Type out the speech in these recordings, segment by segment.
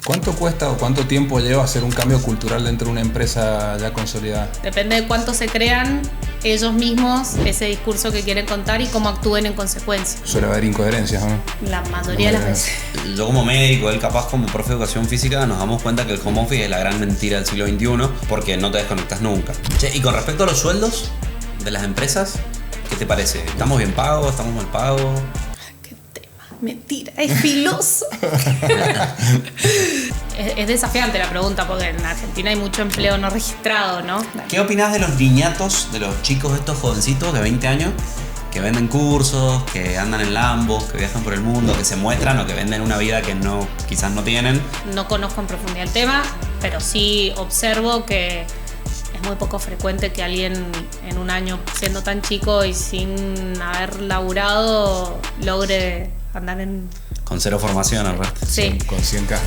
¿Cuánto cuesta o cuánto tiempo lleva hacer un cambio cultural dentro de una empresa ya consolidada? Depende de cuánto se crean ellos mismos ese discurso que quieren contar y cómo actúen en consecuencia. Suele haber incoherencias, ¿no? La mayoría de las veces. Yo como médico, él capaz como profe de educación física, nos damos cuenta que el home office es la gran mentira del siglo XXI porque no te desconectas nunca. Che, y con respecto a los sueldos de las empresas, ¿qué te parece? ¿Estamos bien pagos? ¿Estamos mal pagos? Qué tema. Mentira, es filoso. Es desafiante la pregunta porque en Argentina hay mucho empleo no registrado, ¿no? ¿Qué opinás de los niñatos, de los chicos estos jovencitos de 20 años que venden cursos, que andan en Lambos, que viajan por el mundo, que se muestran o que venden una vida que quizás no tienen? No conozco en profundidad el tema, pero sí observo que es muy poco frecuente que alguien en un año siendo tan chico y sin haber laburado logre andar en... Con cero formación, aparte. Sí. Con 100K.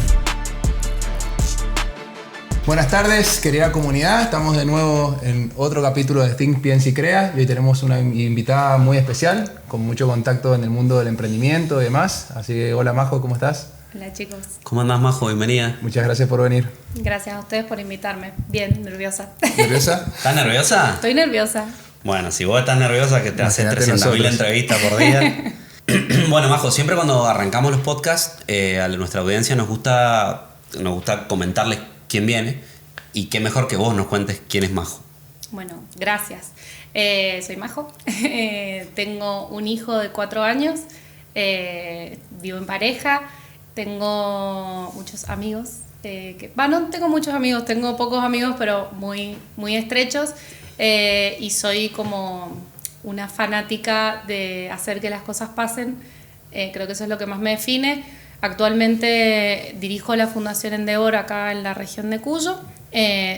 Buenas tardes, querida comunidad. Estamos de nuevo en otro capítulo de Think, Piensa y Crea. Y hoy tenemos una invitada muy especial, con mucho contacto en el mundo del emprendimiento y demás. Así que, hola Majo, ¿cómo estás? Hola chicos. ¿Cómo andás, Majo? Bienvenida. Muchas gracias por venir. Gracias a ustedes por invitarme. Bien, nerviosa. ¿Nerviosa? ¿Estás nerviosa? Estoy nerviosa. Bueno, si vos estás nerviosa que te haces Imagínate 300.000 nosotros. entrevistas por día. Bueno, Majo, siempre cuando arrancamos los podcasts, a nuestra audiencia nos gusta comentarles quién viene. Y qué mejor que vos nos cuentes quién es Majo. Bueno, gracias. Soy Majo. Tengo un hijo de 4 años. Vivo en pareja. Tengo muchos amigos. No tengo muchos amigos, tengo pocos amigos, pero muy, muy estrechos. Y soy como una fanática de hacer que las cosas pasen. Creo que eso es lo que más me define. Actualmente dirijo la Fundación Endeavor acá en la región de Cuyo.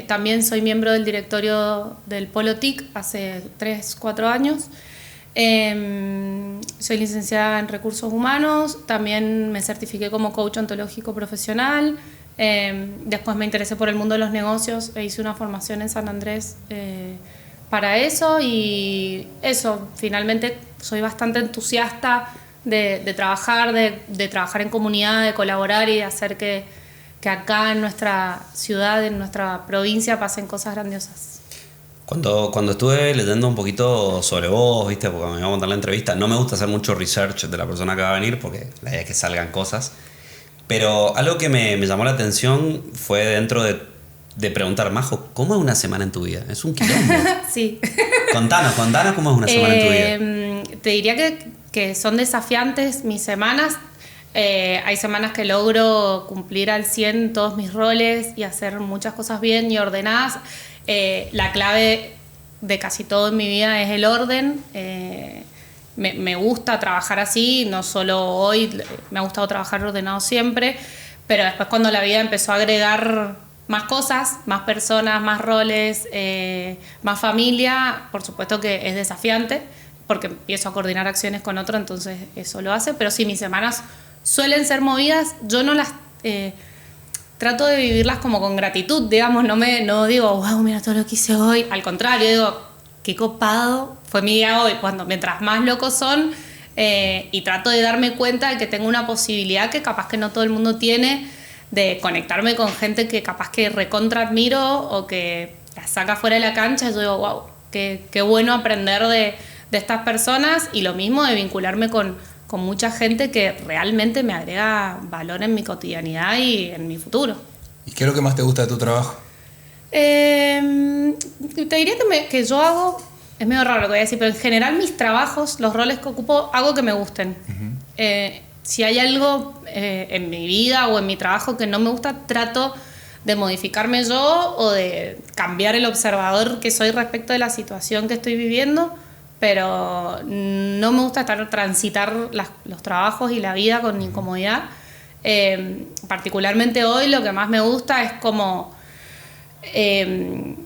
También soy miembro del directorio del Polo TIC hace 3-4 años. Soy licenciada en Recursos Humanos. También me certifiqué como coach ontológico profesional. Después me interesé por el mundo de los negocios e hice una formación en San Andrés para eso. Y eso, finalmente soy bastante entusiasta de trabajar, de trabajar en comunidad, de colaborar y de hacer que acá en nuestra ciudad, en nuestra provincia, pasen cosas grandiosas. Cuando estuve leyendo un poquito sobre vos, ¿viste? Porque me iba a montar la entrevista, no me gusta hacer mucho research de la persona que va a venir porque la idea es que salgan cosas. Pero algo que me llamó la atención fue dentro de preguntar, Majo, ¿cómo es una semana en tu vida? Es un quilombo. Sí. Contanos cómo es una semana en tu vida. Te diría que son desafiantes mis semanas. Hay semanas que logro cumplir al 100 todos mis roles y hacer muchas cosas bien y ordenadas. La clave de casi todo en mi vida es el orden. Me gusta trabajar así, no solo hoy, me ha gustado trabajar ordenado siempre, pero después cuando la vida empezó a agregar más cosas, más personas, más roles, más familia, por supuesto que es desafiante porque empiezo a coordinar acciones con otro, entonces eso lo hace, pero sí, mis semanas suelen ser movidas, yo no las trato de vivirlas como con gratitud, digamos, no digo, wow, mira todo lo que hice hoy, al contrario, digo, qué copado fue mi día hoy, mientras más locos son, y trato de darme cuenta de que tengo una posibilidad que capaz que no todo el mundo tiene, de conectarme con gente que capaz que recontra admiro o que la saca fuera de la cancha, yo digo, wow, qué bueno aprender de estas personas, y lo mismo de vincularme con mucha gente que realmente me agrega valor en mi cotidianidad y en mi futuro. ¿Y qué es lo que más te gusta de tu trabajo? Te diría que yo hago, es medio raro lo que voy a decir, pero en general mis trabajos, los roles que ocupo, hago que me gusten. Uh-huh. Si hay algo en mi vida o en mi trabajo que no me gusta, trato de modificarme yo o de cambiar el observador que soy respecto de la situación que estoy viviendo, pero no me gusta transitar los trabajos y la vida con incomodidad. Particularmente hoy lo que más me gusta es como... te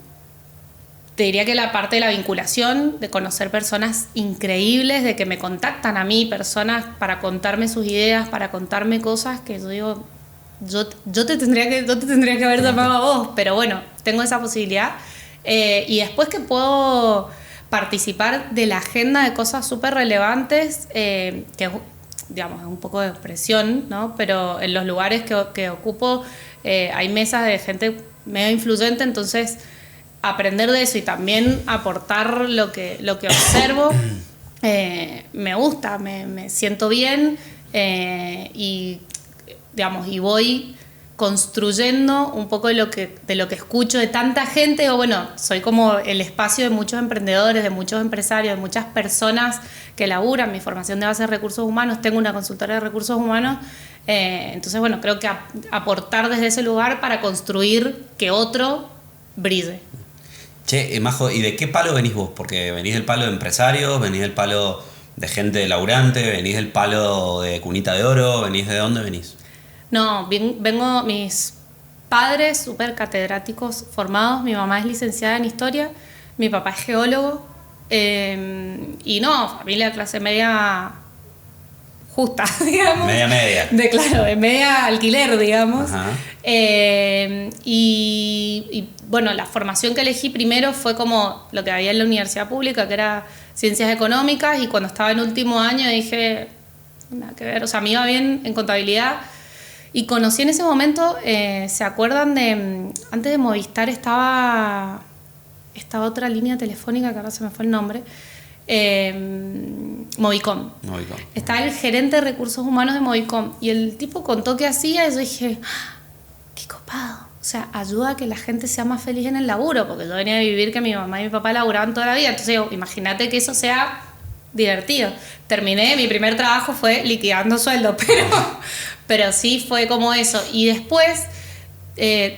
diría que la parte de la vinculación, de conocer personas increíbles, de que me contactan a mí, personas para contarme sus ideas, para contarme cosas que yo digo, yo te tendría que haber llamado a vos, pero bueno, tengo esa posibilidad. Y después que puedo participar de la agenda de cosas súper relevantes, que digamos, es un poco de expresión, ¿no? Pero en los lugares que ocupo hay mesas de gente medio influyente, entonces aprender de eso y también aportar lo que observo me gusta, me siento bien y, digamos, y voy construyendo un poco de lo que escucho de tanta gente, o bueno, soy como el espacio de muchos emprendedores, de muchos empresarios, de muchas personas que laburan. Mi formación de base de recursos humanos, tengo una consultora de recursos humanos, entonces bueno, creo que aportar desde ese lugar para construir que otro brille. Che, Majo, ¿y de qué palo venís vos? Porque venís del palo de empresarios, venís del palo de gente laburante, venís del palo de cunita de oro, ¿venís de dónde venís? No, vengo, mis padres súper catedráticos formados, mi mamá es licenciada en historia, mi papá es geólogo, y no, familia de clase media justa, digamos. Media. Claro, de media alquiler, digamos. Y bueno, la formación que elegí primero fue como lo que había en la universidad pública, que era ciencias económicas, y cuando estaba en último año dije, nada que ver, o sea, me iba bien en contabilidad. Y conocí en ese momento, ¿se acuerdan de, antes de Movistar estaba esta otra línea telefónica que ahora se me fue el nombre? Movicom. Estaba el gerente de recursos humanos de Movicom y el tipo contó qué hacía y yo dije, qué copado. O sea, ayuda a que la gente sea más feliz en el laburo, porque yo venía a vivir que mi mamá y mi papá laburaban toda la vida. Entonces digo, imagínate que eso sea divertido. Terminé, mi primer trabajo fue liquidando sueldo, pero sí fue como eso. Y después,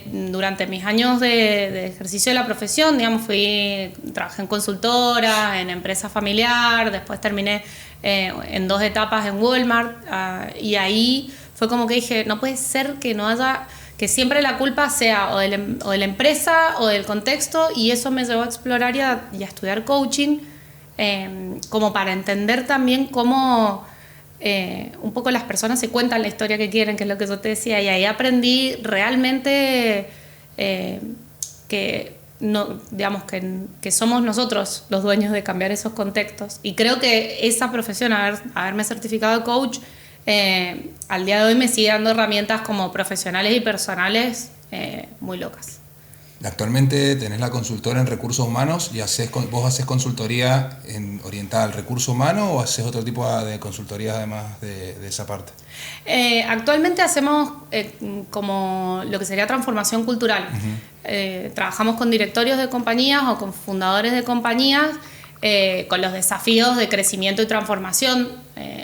durante mis años de ejercicio de la profesión, digamos, trabajé en consultora, en empresa familiar, después terminé en 2 etapas en Walmart, y ahí fue como que dije, no puede ser que no haya, que siempre la culpa sea o de la empresa o del contexto, y eso me llevó a explorar y a estudiar coaching, como para entender también cómo un poco las personas se cuentan la historia que quieren, que es lo que yo te decía, y ahí aprendí realmente que, no, digamos, que somos nosotros los dueños de cambiar esos contextos. Y creo que esa profesión, haberme certificado de coach, al día de hoy me sigue dando herramientas como profesionales y personales muy locas. Actualmente tenés la consultora en recursos humanos y vos haces consultoría orientada al recurso humano, o haces otro tipo de consultoría además de esa parte. Actualmente hacemos como lo que sería transformación cultural. Trabajamos con directorios de compañías o con fundadores de compañías con los desafíos de crecimiento y transformación.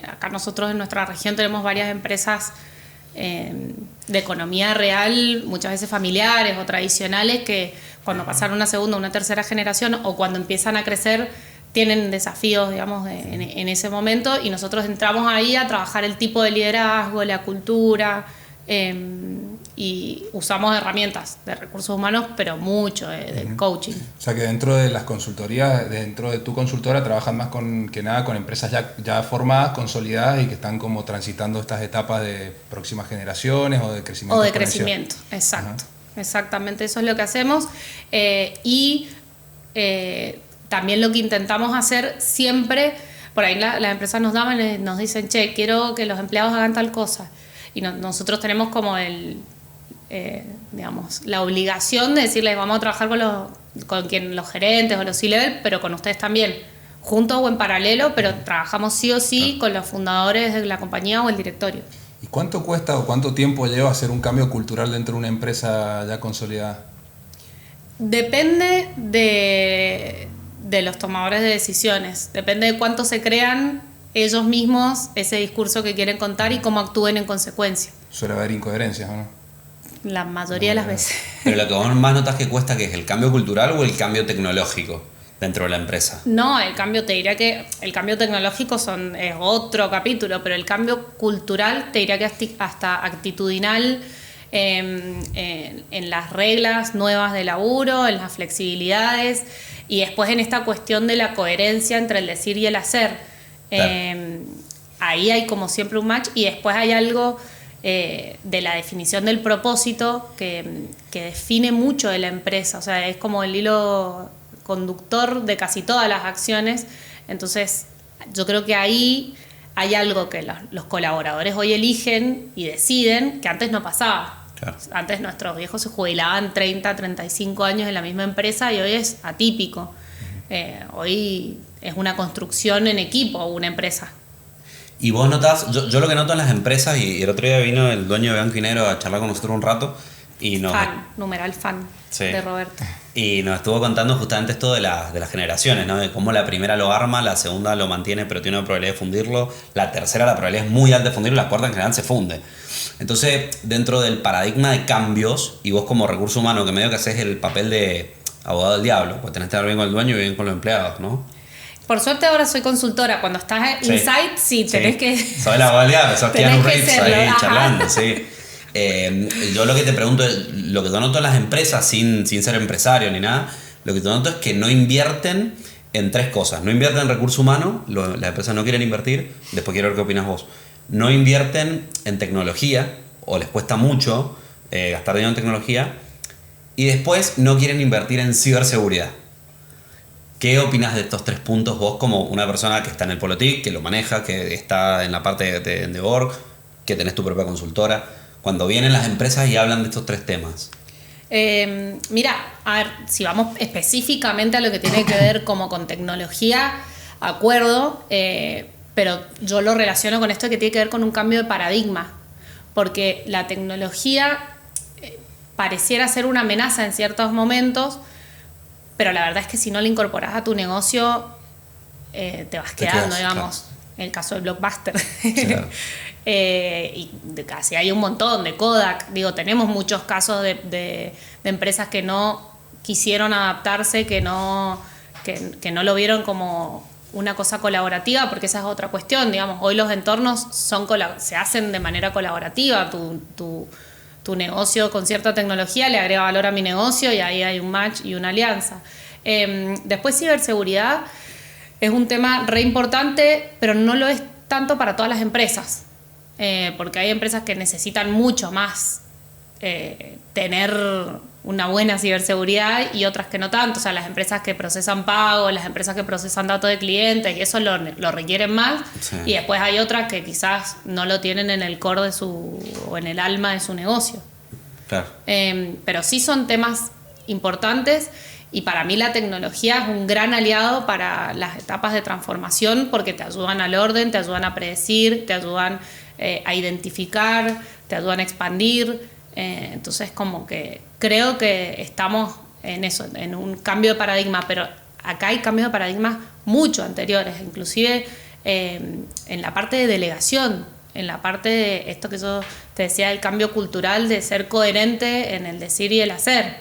Acá nosotros en nuestra región tenemos varias empresas de economía real, muchas veces familiares o tradicionales, que cuando pasan una segunda o una tercera generación o cuando empiezan a crecer tienen desafíos, digamos, en ese momento, y nosotros entramos ahí a trabajar el tipo de liderazgo, la cultura, y usamos herramientas de recursos humanos, pero mucho de coaching. O sea que dentro de las consultorías, dentro de tu consultora, trabajan más con empresas ya formadas, consolidadas y que están como transitando estas etapas de próximas generaciones o de crecimiento. O de crecimiento, exacto. Exactamente, eso es lo que hacemos. También lo que intentamos hacer siempre, por ahí las empresas nos dicen, che, quiero que los empleados hagan tal cosa. Y nosotros tenemos como digamos, la obligación de decirles, vamos a trabajar con los gerentes o los C-level, pero con ustedes también, juntos o en paralelo, pero trabajamos sí o sí con los fundadores de la compañía o el directorio. ¿Y cuánto cuesta o cuánto tiempo lleva hacer un cambio cultural dentro de una empresa ya consolidada? Depende de los tomadores de decisiones, depende de cuánto se crean ellos mismos ese discurso que quieren contar y cómo actúen en consecuencia. Suele haber incoherencias, ¿o no? La mayoría de las veces. Pero lo que vos más notas que cuesta, ¿qué es el cambio cultural o el cambio tecnológico dentro de la empresa? No, te diría que el cambio tecnológico es otro capítulo, pero el cambio cultural te diría que hasta actitudinal, en las reglas nuevas de laburo, en las flexibilidades, y después en esta cuestión de la coherencia entre el decir y el hacer. Claro. Ahí hay como siempre un match, y después hay algo de la definición del propósito que define mucho de la empresa, o sea, es como el hilo conductor de casi todas las acciones. Entonces yo creo que ahí hay algo que los colaboradores hoy eligen y deciden que antes no pasaba. Claro. Antes nuestros viejos se jubilaban 30, 35 años en la misma empresa y hoy es atípico. Hoy es una construcción en equipo una empresa. Y vos notás, yo lo que noto en las empresas, y el otro día vino el dueño de Blanco y Negro a charlar con nosotros un rato, y Numeral fan de Roberto. Y nos estuvo contando justamente esto de las generaciones, ¿no? De cómo la primera lo arma, la segunda lo mantiene pero tiene una probabilidad de fundirlo, la tercera la probabilidad es muy alta de fundirlo, la cuarta en general se funde. Entonces, dentro del paradigma de cambios, y vos como recurso humano, que medio que haces el papel de abogado del diablo, pues tenés que estar bien con el dueño y bien con los empleados, ¿no? Por suerte ahora soy consultora. Cuando estás inside, sí, tenés que... Sos la abogado del diablo, sos Keanu Reeves ahí charlando, sí. Yo lo que te pregunto es, lo que te noto en las empresas, sin ser empresario ni nada, lo que te noto es que no invierten en tres cosas. No invierten en recurso humano, las empresas no quieren invertir, después quiero ver qué opinas vos. No invierten en tecnología, o les cuesta mucho gastar dinero en tecnología, y después no quieren invertir en ciberseguridad. ¿Qué opinas de estos tres puntos vos como una persona que está en el Polo TIC, que lo maneja, que está en la parte de org, que tenés tu propia consultora? Cuando vienen las empresas y hablan de estos tres temas. Mira, a ver, si vamos específicamente a lo que tiene que ver como con tecnología, acuerdo, pero yo lo relaciono con esto que tiene que ver con un cambio de paradigma, porque la tecnología pareciera ser una amenaza en ciertos momentos, pero la verdad es que si no la incorporas a tu negocio, te vas quedando, digamos. Claro. En el caso de Blockbuster. Claro. Y casi hay un montón de Kodak. Digo, tenemos muchos casos de empresas que no quisieron adaptarse, que no lo vieron como una cosa colaborativa, porque esa es otra cuestión. Digamos, hoy los entornos se hacen de manera colaborativa. Tu negocio con cierta tecnología le agrega valor a mi negocio y ahí hay un match y una alianza. Después, ciberseguridad es un tema re importante, pero no lo es tanto para todas las empresas. Porque hay empresas que necesitan mucho más tener una buena ciberseguridad y otras que no tanto. O sea, las empresas que procesan pagos, las empresas que procesan datos de clientes, y eso lo requieren más. Sí. Y después hay otras que quizás no lo tienen en el core o en el alma de su negocio. Claro. Pero sí son temas importantes, y para mí la tecnología es un gran aliado para las etapas de transformación, porque te ayudan al orden, te ayudan a predecir, te ayudan a identificar, te ayudan a expandir. Entonces, como que creo que estamos en eso, en un cambio de paradigma, pero acá hay cambios de paradigma mucho anteriores, inclusive en la parte de delegación, en la parte de esto que yo te decía, del cambio cultural, de ser coherente en el decir y el hacer.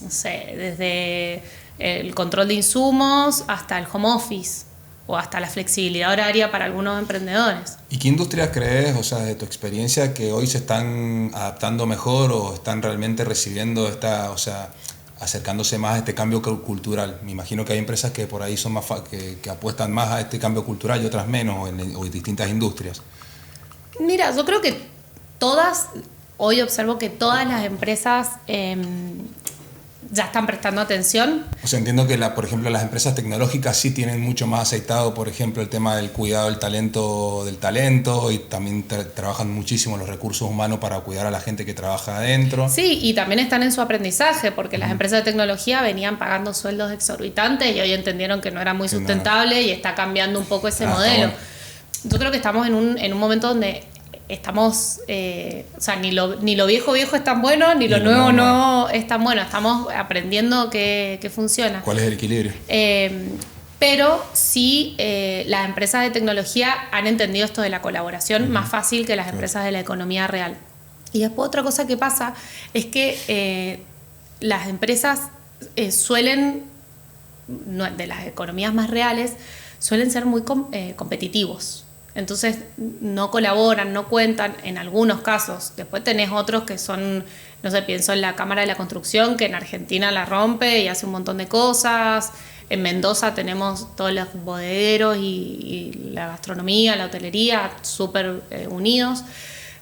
No sé, desde el control de insumos hasta el home office, o hasta la flexibilidad horaria para algunos emprendedores. ¿Y qué industrias crees, o sea, de tu experiencia, que hoy se están adaptando mejor o están realmente recibiendo o sea, acercándose más a este cambio cultural? Me imagino que hay empresas que por ahí son más que apuestan más a este cambio cultural y otras menos, o en distintas industrias. Mira, yo creo que hoy observo que todas las empresas ya están prestando atención. O sea, entiendo que, por ejemplo, las empresas tecnológicas sí tienen mucho más aceitado, por ejemplo, el tema del cuidado del talento, y también trabajan muchísimo los recursos humanos para cuidar a la gente que trabaja adentro. Sí, y también están en su aprendizaje, porque las empresas de tecnología venían pagando sueldos exorbitantes y hoy entendieron que no era muy sustentable, y está cambiando un poco ese modelo. Bueno. Yo creo que estamos en un momento donde estamos, o sea, ni lo viejo es tan bueno, ni lo nuevo no es tan bueno. Estamos aprendiendo que funciona. ¿Cuál es el equilibrio? Pero sí, las empresas de tecnología han entendido esto de la colaboración más fácil que las empresas de la economía real. Y después otra cosa que pasa es que las empresas suelen, de las economías más reales, suelen ser muy competitivos. Entonces no colaboran, no cuentan en algunos casos. Después tenés otros que son, no sé, pienso en la Cámara de la Construcción, que en Argentina la rompe y hace un montón de cosas. En Mendoza tenemos todos los bodegueros y la gastronomía, la hotelería, súper unidos.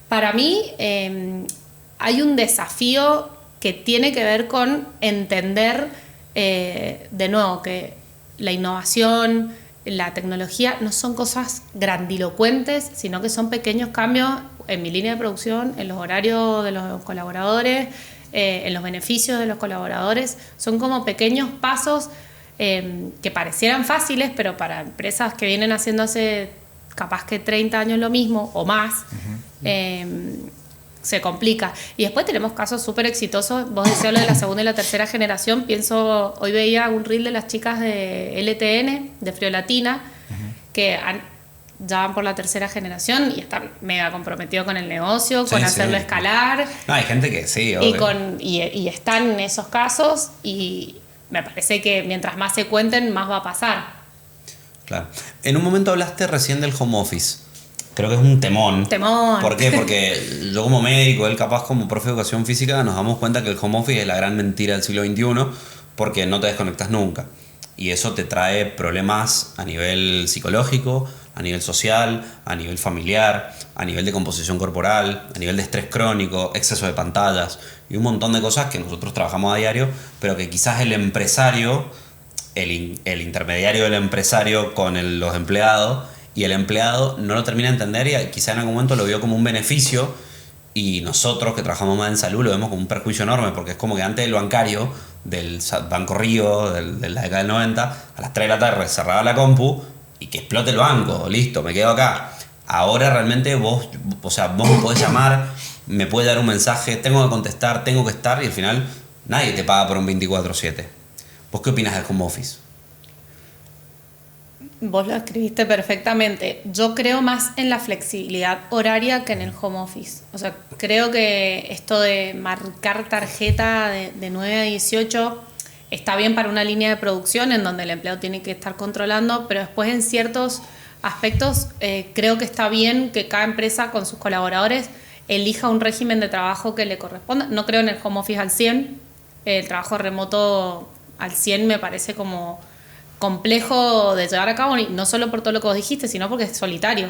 Para mí hay un desafío que tiene que ver con entender, de nuevo, que la innovación, la tecnología no son cosas grandilocuentes, sino que son pequeños cambios en mi línea de producción, en los horarios de los colaboradores, en los beneficios de los colaboradores. Son como pequeños pasos que parecieran fáciles, pero para empresas que vienen haciendo hace capaz que 30 años lo mismo o más, se complica. Y después tenemos casos súper exitosos. Vos decías lo de la segunda y la tercera generación. Hoy veía un reel de las chicas de LTN, de Friolatina, que ya van por la tercera generación y están mega comprometidos con el negocio, con hacerlo escalar. No, hay gente que sí, y están en esos casos, y me parece que mientras más se cuenten, más va a pasar. Claro. En un momento hablaste recién del home office. Creo que es un temón. ¿Por qué? Porque yo como médico, él capaz como profe de educación física, nos damos cuenta que el home office es la gran mentira del siglo XXI, porque no te desconectas nunca. Y eso te trae problemas a nivel psicológico, a nivel social, a nivel familiar, a nivel de composición corporal, a nivel de estrés crónico, exceso de pantallas y un montón de cosas que nosotros trabajamos a diario, pero que quizás el empresario, el intermediario del empresario con los empleados, y el empleado no lo termina de entender y quizá en algún momento lo vio como un beneficio, y nosotros que trabajamos más en salud lo vemos como un perjuicio enorme, porque es como que antes el bancario del Banco Río de la década del 90, a las 3 de la tarde cerraba la compu y que explote el banco, listo, me quedo acá. Ahora realmente vos me podés llamar, me puede dar un mensaje, tengo que contestar, tengo que estar, y al final nadie te paga por un 24/7. ¿Vos qué opinas del home office? Vos lo escribiste perfectamente. Yo creo más en la flexibilidad horaria que en el home office. O sea, creo que esto de marcar tarjeta de 9 a 18 está bien para una línea de producción en donde el empleado tiene que estar controlando, pero después en ciertos aspectos creo que está bien que cada empresa con sus colaboradores elija un régimen de trabajo que le corresponda. No creo en el home office al 100. El trabajo remoto al 100 me parece como complejo de llevar a cabo, no solo por todo lo que vos dijiste, sino porque es solitario.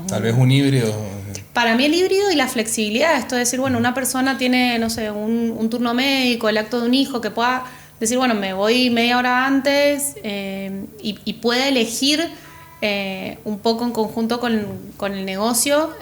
Tal vez un híbrido. Para mí el híbrido y la flexibilidad, esto de decir, bueno, una persona tiene, no sé, un turno médico, el acto de un hijo, que pueda decir, bueno, me voy media hora antes, y puede elegir un poco en conjunto con el negocio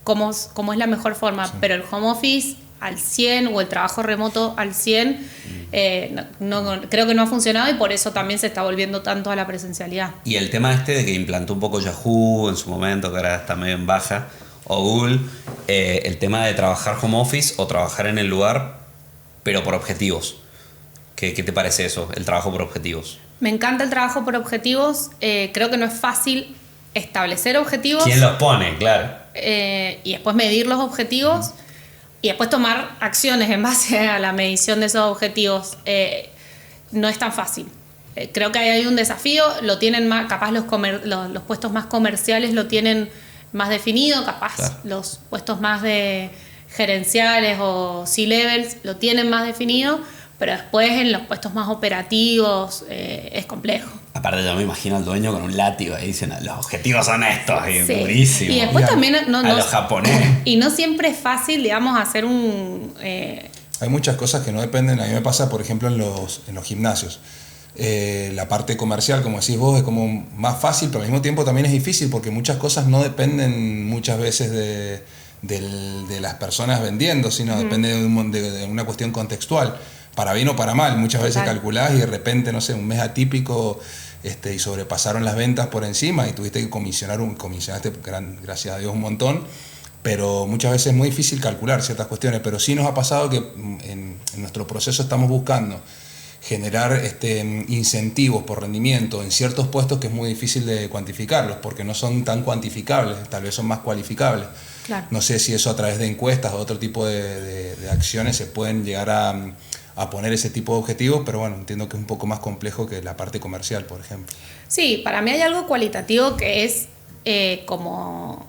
cómo es la mejor forma. Sí. Pero el home office al 100 o el trabajo remoto al 100 creo que no ha funcionado, y por eso también se está volviendo tanto a la presencialidad. Y el tema de que implantó un poco Yahoo en su momento, que ahora está medio en baja, o Google, el tema de trabajar home office o trabajar en el lugar, pero por objetivos. ¿Qué te parece eso, el trabajo por objetivos? Me encanta el trabajo por objetivos. Creo que no es fácil establecer objetivos. ¿Quién los pone? Claro. Y después medir los objetivos. Y después tomar acciones en base a la medición de esos objetivos. No es tan fácil. Creo que hay un desafío, lo tienen más, capaz los puestos más comerciales lo tienen más definido, capaz claro. Los puestos más de gerenciales o C-levels lo tienen más definido, pero después en los puestos más operativos es complejo. Aparte yo me imagino al dueño con un látigo ahí diciendo, los objetivos son estos, y sí. Durísimo. Y después también a los japoneses. Y no siempre es fácil, digamos, hacer un... Hay muchas cosas que no dependen. A mí me pasa, por ejemplo, en los gimnasios. La parte comercial, como decís vos, es como más fácil, pero al mismo tiempo también es difícil, porque muchas cosas no dependen muchas veces de las personas vendiendo, sino depende de una cuestión contextual, para bien o para mal. Muchas veces calculás y de repente, no sé, un mes atípico y sobrepasaron las ventas por encima y tuviste que comisionaste, gracias a Dios, un montón, pero muchas veces es muy difícil calcular ciertas cuestiones. Pero sí nos ha pasado que en nuestro proceso estamos buscando generar incentivos por rendimiento en ciertos puestos que es muy difícil de cuantificarlos, porque no son tan cuantificables, tal vez son más cualificables. Claro. No sé si eso a través de encuestas o otro tipo de acciones se pueden llegar a poner ese tipo de objetivos, pero bueno, entiendo que es un poco más complejo que la parte comercial, por ejemplo. Sí, para mí hay algo cualitativo que es como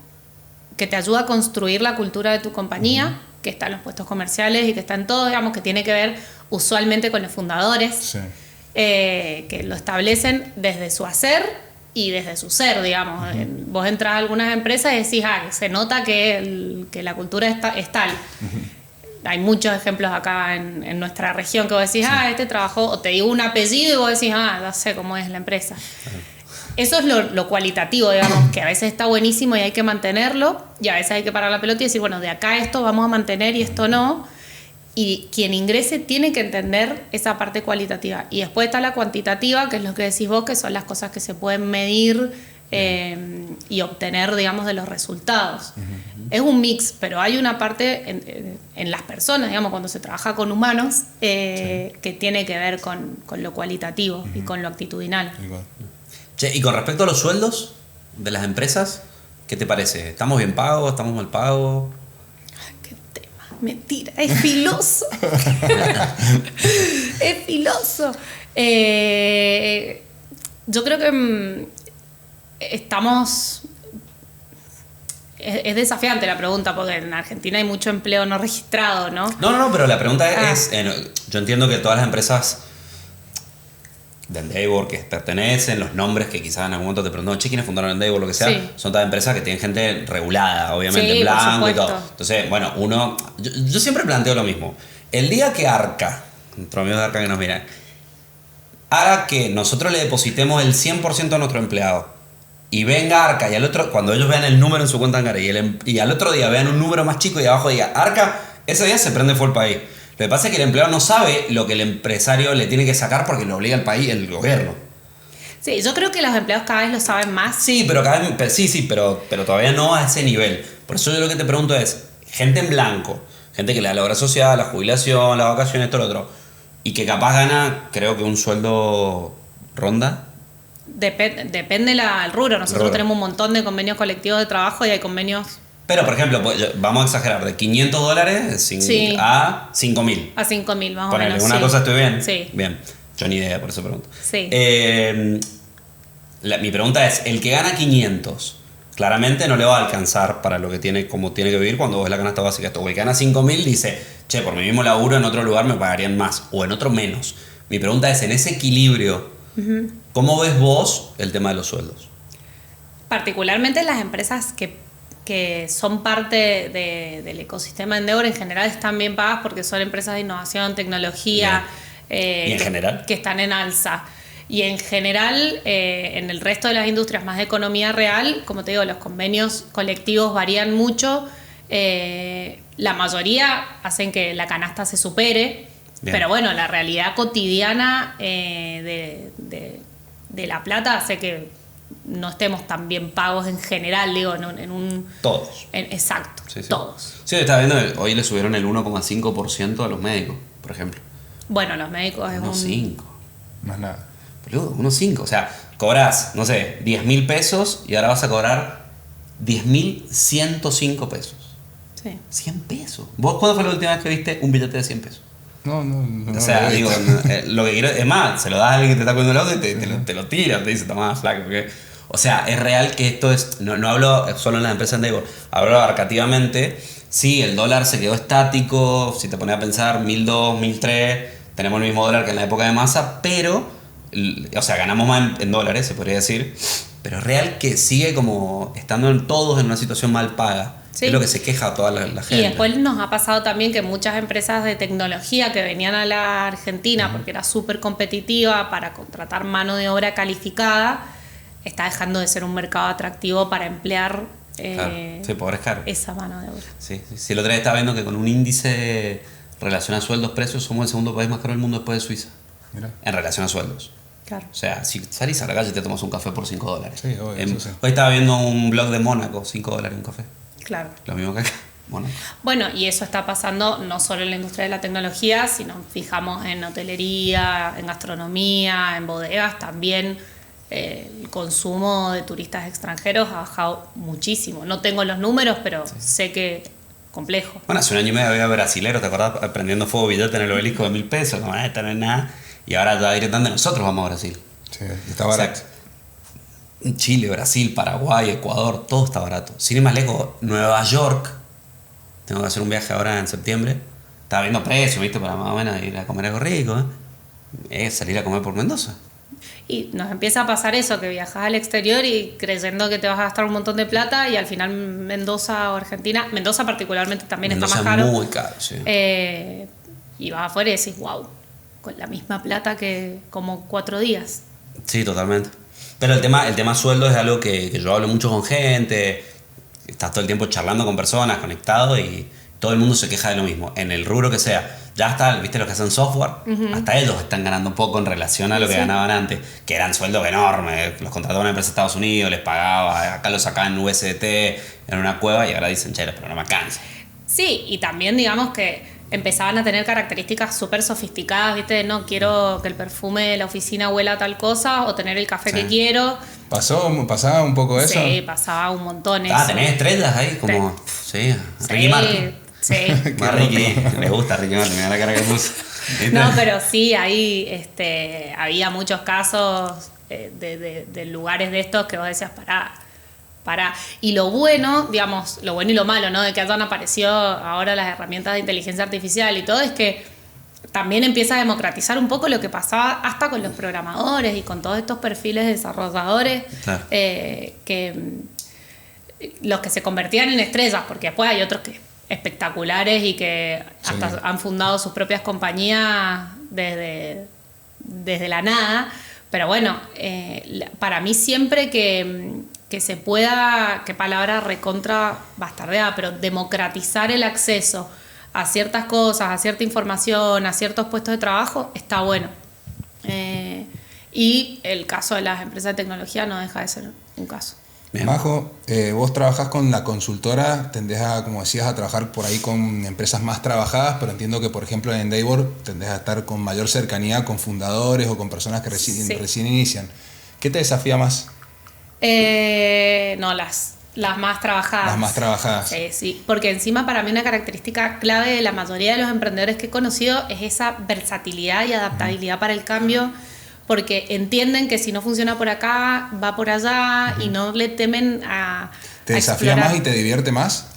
que te ayuda a construir la cultura de tu compañía, que está en los puestos comerciales y que está en todo, digamos, que tiene que ver usualmente con los fundadores, sí. Que lo establecen desde su hacer y desde su ser, digamos. Vos entras a algunas empresas y decís, se nota que la cultura es tal. hay muchos ejemplos acá en nuestra región que vos decís, este trabajó, o te digo un apellido y vos decís, ya sé cómo es la empresa. Eso es lo cualitativo, digamos, que a veces está buenísimo y hay que mantenerlo, y a veces hay que parar la pelota y decir, bueno, de acá esto vamos a mantener y esto no. Y quien ingrese tiene que entender esa parte cualitativa. Y después está la cuantitativa, que es lo que decís vos, que son las cosas que se pueden medir y obtener, digamos, de los resultados. Es un mix, pero hay una parte en las personas, digamos, cuando se trabaja con humanos, que tiene que ver con lo cualitativo y con lo actitudinal. Che, y con respecto a los sueldos de las empresas, ¿qué te parece? ¿Estamos bien pagos? ¿Estamos mal pagos? Mentira, es filoso. Es filoso. Yo creo que estamos... Es desafiante la pregunta porque en Argentina hay mucho empleo no registrado, ¿no? No, pero la pregunta es... yo entiendo que todas las empresas de Endeavor que pertenecen, los nombres que quizás en algún momento te preguntan, che, ¿quiénes fundaron Endeavor? Lo que sea, son todas empresas que tienen gente regulada, obviamente, en blanco y todo. Entonces, bueno, yo siempre planteo lo mismo. El día que Arca, nuestro amigo de Arca que nos mira, haga que nosotros le depositemos el 100% a nuestro empleado y venga Arca y al otro, cuando ellos vean el número en su cuenta bancaria y al otro día vean un número más chico y abajo diga Arca, ese día se prende full país. Lo que pasa es que el empleado no sabe lo que el empresario le tiene que sacar porque lo obliga el país, el gobierno. Sí, yo creo que los empleados cada vez lo saben más. Sí, pero pero todavía no a ese nivel. Por eso yo lo que te pregunto es, gente en blanco, gente que le da la obra social, la jubilación, las vacaciones, esto, lo otro, y que capaz gana, creo que un sueldo ronda. Depende el rubro. Nosotros tenemos un montón de convenios colectivos de trabajo y hay convenios... Pero, por ejemplo, vamos a exagerar, de $500 a $5.000. A $5.000, más Ponele, o menos. ¿una cosa estoy bien? Sí. Bien, yo ni idea, por eso pregunto. Sí. Mi pregunta es, el que gana 500, claramente no le va a alcanzar para lo que tiene, como tiene que vivir cuando es la canasta básica. O el que gana 5.000 dice, che, por mi mismo laburo en otro lugar me pagarían más, o en otro menos. Mi pregunta es, en ese equilibrio, ¿cómo ves vos el tema de los sueldos? Particularmente las empresas que son parte del ecosistema Endeavor en general están bien pagadas porque son empresas de innovación, tecnología. ¿Y en general? Que están en alza. Y en general, en el resto de las industrias más de economía real, como te digo, los convenios colectivos varían mucho. La mayoría hacen que la canasta se supere. Bien. Pero bueno, la realidad cotidiana de La Plata hace que no estemos tan bien pagos en general, digo, en un... Todos. Exacto, sí. Todos. Sí, estaba viendo, hoy le subieron el 1,5% a los médicos, por ejemplo. Bueno, los médicos es 1,5. Más nada. Boludo, 1,5. O sea, cobras, no sé, 10.000 pesos y ahora vas a cobrar 10.105 pesos. Sí. 100 pesos. ¿Vos cuándo fue la última vez que viste un billete de 100 pesos? No. O sea, digo, lo que quiero es más, se lo das a alguien que te está comiendo el auto y te lo tira, te dice, tomá, flaco. O sea, es real que esto es, no hablo solo en las empresas de Endeavor, hablo abarcativamente. Sí, el dólar se quedó estático, si te pones a pensar, 1.200, 1.300, tenemos el mismo dólar que en la época de Massa, pero, o sea, ganamos más en dólares, se podría decir, pero es real que sigue como estando todos en una situación mal paga. Sí. Es lo que se queja a toda la gente. Y después nos ha pasado también que muchas empresas de tecnología que venían a la Argentina porque era súper competitiva para contratar mano de obra calificada, está dejando de ser un mercado atractivo para emplear sí, pobre es caro. Esa mano de obra. Sí. El otro día estaba viendo que con un índice relación a sueldos-precios somos el segundo país más caro del mundo después de Suiza. Mira. En relación a sueldos. Claro. O sea, si salís a la calle y te tomas un café por $5. Sí, obvio, sí. Hoy estaba viendo un blog de Mónaco, $5 un café. Claro. Lo mismo que acá. Bueno, y eso está pasando no solo en la industria de la tecnología, sino fijamos en hotelería, en gastronomía, en bodegas, también el consumo de turistas extranjeros ha bajado muchísimo. No tengo los números, pero sé que complejo. Bueno, hace un año y medio había brasileros, ¿te acordás? Prendiendo fuego billete en el obelisco de 1.000 pesos, como esta no es nada. Y ahora ya directamente nosotros vamos a Brasil. Sí, está barato. O sea, Chile, Brasil, Paraguay, Ecuador, todo está barato. Sin ir más lejos, Nueva York, tengo que hacer un viaje ahora en septiembre. Estaba viendo precios, ¿viste? Para más o menos ir a comer algo rico, ¿eh? Es salir a comer por Mendoza. Y nos empieza a pasar eso, que viajas al exterior y creyendo que te vas a gastar un montón de plata y al final Mendoza o Argentina, Mendoza particularmente también Mendoza está más caro. Es muy caro, sí. Y vas afuera y decís, wow, con la misma plata que como 4 días. Sí, totalmente. Pero el tema sueldo es algo que yo hablo mucho con gente, estás todo el tiempo charlando con personas, conectado y todo el mundo se queja de lo mismo, en el rubro que sea. Ya hasta, viste, los que hacen software, hasta ellos están ganando un poco en relación a lo que ganaban antes, que eran sueldos enormes, los contrataba una empresa de Estados Unidos, les pagaba, acá los sacaban en USDT, en una cueva y ahora dicen, che, pero no me alcanza. Sí, y también digamos que empezaban a tener características súper sofisticadas, ¿viste? No quiero que el perfume de la oficina huela a tal cosa o tener el café que quiero. ¿Pasaba un poco eso? Sí, pasaba un montón eso. Tenés estrellas ahí, como, sí, Ricky Martin. Sí. Más Ricky, me gusta Ricky Martin, mira la cara que puso. No, pero sí, ahí había muchos casos de lugares de estos que vos decías, pará. Y lo bueno, digamos, lo bueno y lo malo, ¿no? De que hayan aparecido ahora las herramientas de inteligencia artificial y todo, es que también empieza a democratizar un poco lo que pasaba hasta con los programadores y con todos estos perfiles de desarrolladores, claro. Que los que se convertían en estrellas, porque después hay otros que espectaculares y que hasta han fundado sus propias compañías desde la nada. Pero bueno, para mí siempre que se pueda, qué palabra recontra bastardeada, pero democratizar el acceso a ciertas cosas, a cierta información, a ciertos puestos de trabajo, está bueno. Y el caso de las empresas de tecnología no deja de ser un caso. Bien. Majo, vos trabajás con la consultora, tendés a, como decías, a trabajar por ahí con empresas más trabajadas, pero entiendo que, por ejemplo, en Endeavor tendés a estar con mayor cercanía con fundadores o con personas que recién inician. ¿Qué te desafía más? No, las más trabajadas. Las más trabajadas. Sí, porque encima para mí una característica clave de la mayoría de los emprendedores que he conocido es esa versatilidad y adaptabilidad para el cambio, porque entienden que si no funciona por acá, va por allá y no le temen a ¿Te desafía explorar. más y te divierte más?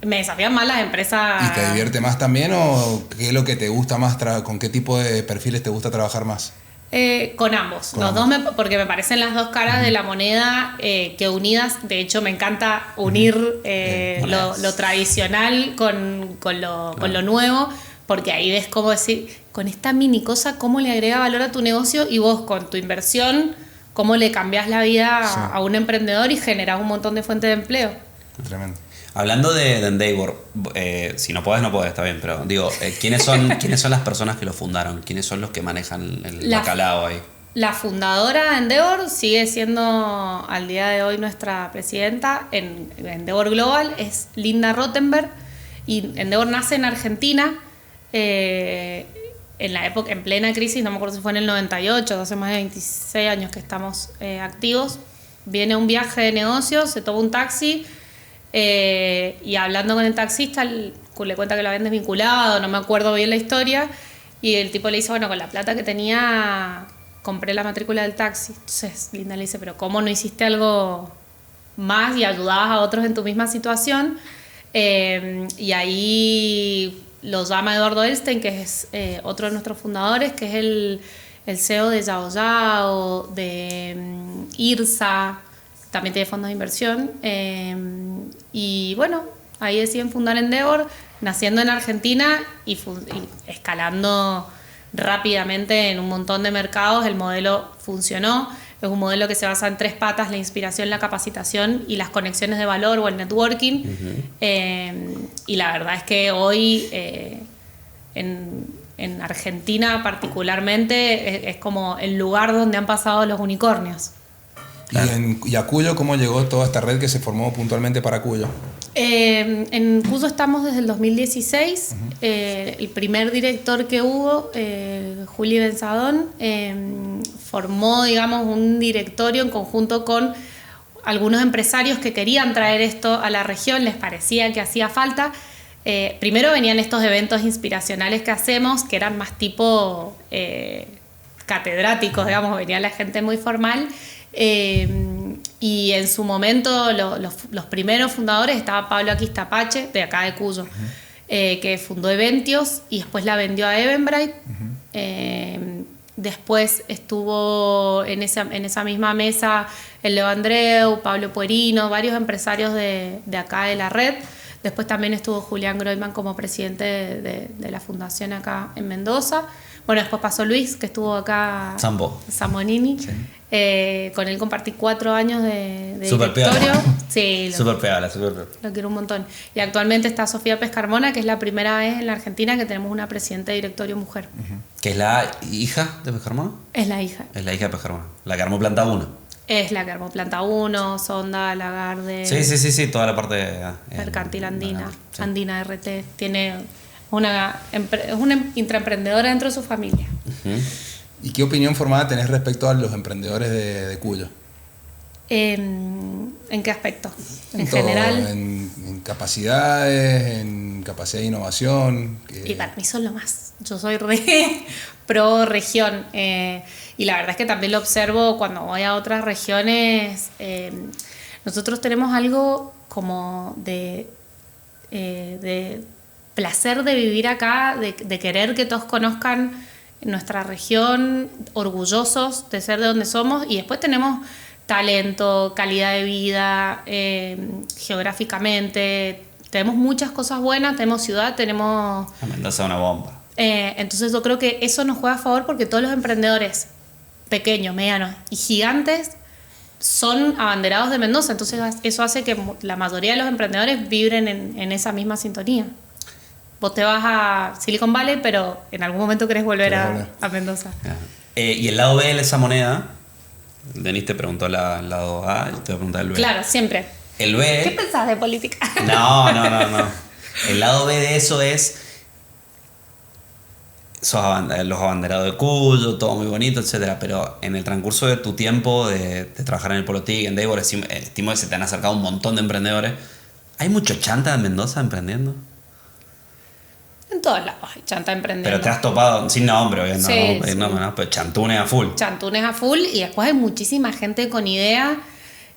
Me desafían más las empresas. ¿Y te divierte más también o qué es lo que te gusta más? ¿Con qué tipo de perfiles te gusta trabajar más? Con ambos, dos porque me parecen las dos caras de la moneda que unidas, de hecho me encanta unir lo tradicional con lo nuevo, porque ahí ves cómo decir, con esta mini cosa, cómo le agrega valor a tu negocio y vos con tu inversión, cómo le cambias la vida a un emprendedor y generás un montón de fuentes de empleo. Tremendo. Hablando de Endeavor, si no podés, está bien, pero digo, ¿quiénes son las personas que lo fundaron? ¿Quiénes son los que manejan el bacalao ahí? La fundadora de Endeavor sigue siendo al día de hoy nuestra presidenta en Endeavor Global, es Linda Rottenberg, y Endeavor nace en Argentina, en la época, en plena crisis, no me acuerdo si fue en el 98, hace más de 26 años que estamos activos. Viene un viaje de negocios, se toma un taxi, y hablando con el taxista le cuenta que lo habían desvinculado, no me acuerdo bien la historia, y el tipo le dice, bueno, con la plata que tenía compré la matrícula del taxi. Entonces Linda le dice, pero ¿cómo no hiciste algo más y ayudabas a otros en tu misma situación? Y ahí lo llama Eduardo Elstein, que es otro de nuestros fundadores, que es el CEO de Yao Yao, de IRSA, también tiene fondos de inversión, y bueno, ahí deciden fundar Endeavor, naciendo en Argentina y escalando rápidamente en un montón de mercados. El modelo funcionó, es un modelo que se basa en 3 patas: la inspiración, la capacitación y las conexiones de valor o el networking. Y la verdad es que hoy en Argentina particularmente es como el lugar donde han pasado los unicornios. Claro. ¿Y a Cuyo cómo llegó toda esta red que se formó puntualmente para Cuyo? En Cuyo estamos desde el 2016. El primer director que hubo, Juli Benzadón, formó, digamos, un directorio en conjunto con algunos empresarios que querían traer esto a la región, les parecía que hacía falta. Primero venían estos eventos inspiracionales que hacemos, que eran más tipo catedráticos, digamos, venía la gente muy formal. Y en su momento los primeros fundadores estaba Pablo Aquistapache, de acá de Cuyo, que fundó Eventios y después la vendió a Eventbrite. Después estuvo en esa misma mesa el Leo Andreu, Pablo Puerino, varios empresarios de acá de la red. Después también estuvo Julián Groyman como presidente de la fundación acá en Mendoza. Bueno, después pasó Luis, que estuvo acá. Zamonini. Sí. Con él compartí 4 años de super directorio. Peala. Sí, súper peala, súper peala. Lo quiero un montón. Y actualmente está Sofía Pescarmona, que es la primera vez en la Argentina que tenemos una presidenta de directorio mujer. ¿Que es la hija de Pescarmona? Es la hija. Es la hija de Pescarmona. La que armó Planta 1. Es la que armó Planta 1, Sonda, Lagarde. Sí, toda la parte mercantil andina, sí. Andina RT. Tiene es una intraemprendedora dentro de su familia. Uh-huh. ¿Y qué opinión formada tenés respecto a los emprendedores de Cuyo? ¿En qué aspecto? En todo, general. En capacidades, en capacidad de innovación. Y para mí son lo más. Yo soy re pro región. Y la verdad es que también lo observo cuando voy a otras regiones. Nosotros tenemos algo como de placer de vivir acá, de querer que todos conozcan nuestra región, orgullosos de ser de donde somos, y después tenemos talento, calidad de vida, geográficamente, tenemos muchas cosas buenas, tenemos ciudad, tenemos... Mendoza es una bomba. Entonces yo creo que eso nos juega a favor porque todos los emprendedores pequeños, medianos y gigantes son abanderados de Mendoza, entonces eso hace que la mayoría de los emprendedores vibren en esa misma sintonía. Vos te vas a Silicon Valley, pero en algún momento querés volver a Mendoza. Y el lado B de esa moneda, Denis te preguntó el lado A, yo te voy a preguntar el B. Claro, siempre. El B... ¿Qué pensás de política? No. El lado B de eso es... los abanderados de Cuyo, todo muy bonito, etcétera, pero en el transcurso de tu tiempo de trabajar en el Polotic, en Davor, estimo que se te han acercado un montón de emprendedores. ¿Hay mucho chanta en Mendoza emprendiendo? En todos lados hay chanta emprendiendo. Pero te has topado, sin nombre, obviamente, sí. no, pero chantunes a full. Chantunes a full, y después hay muchísima gente con idea,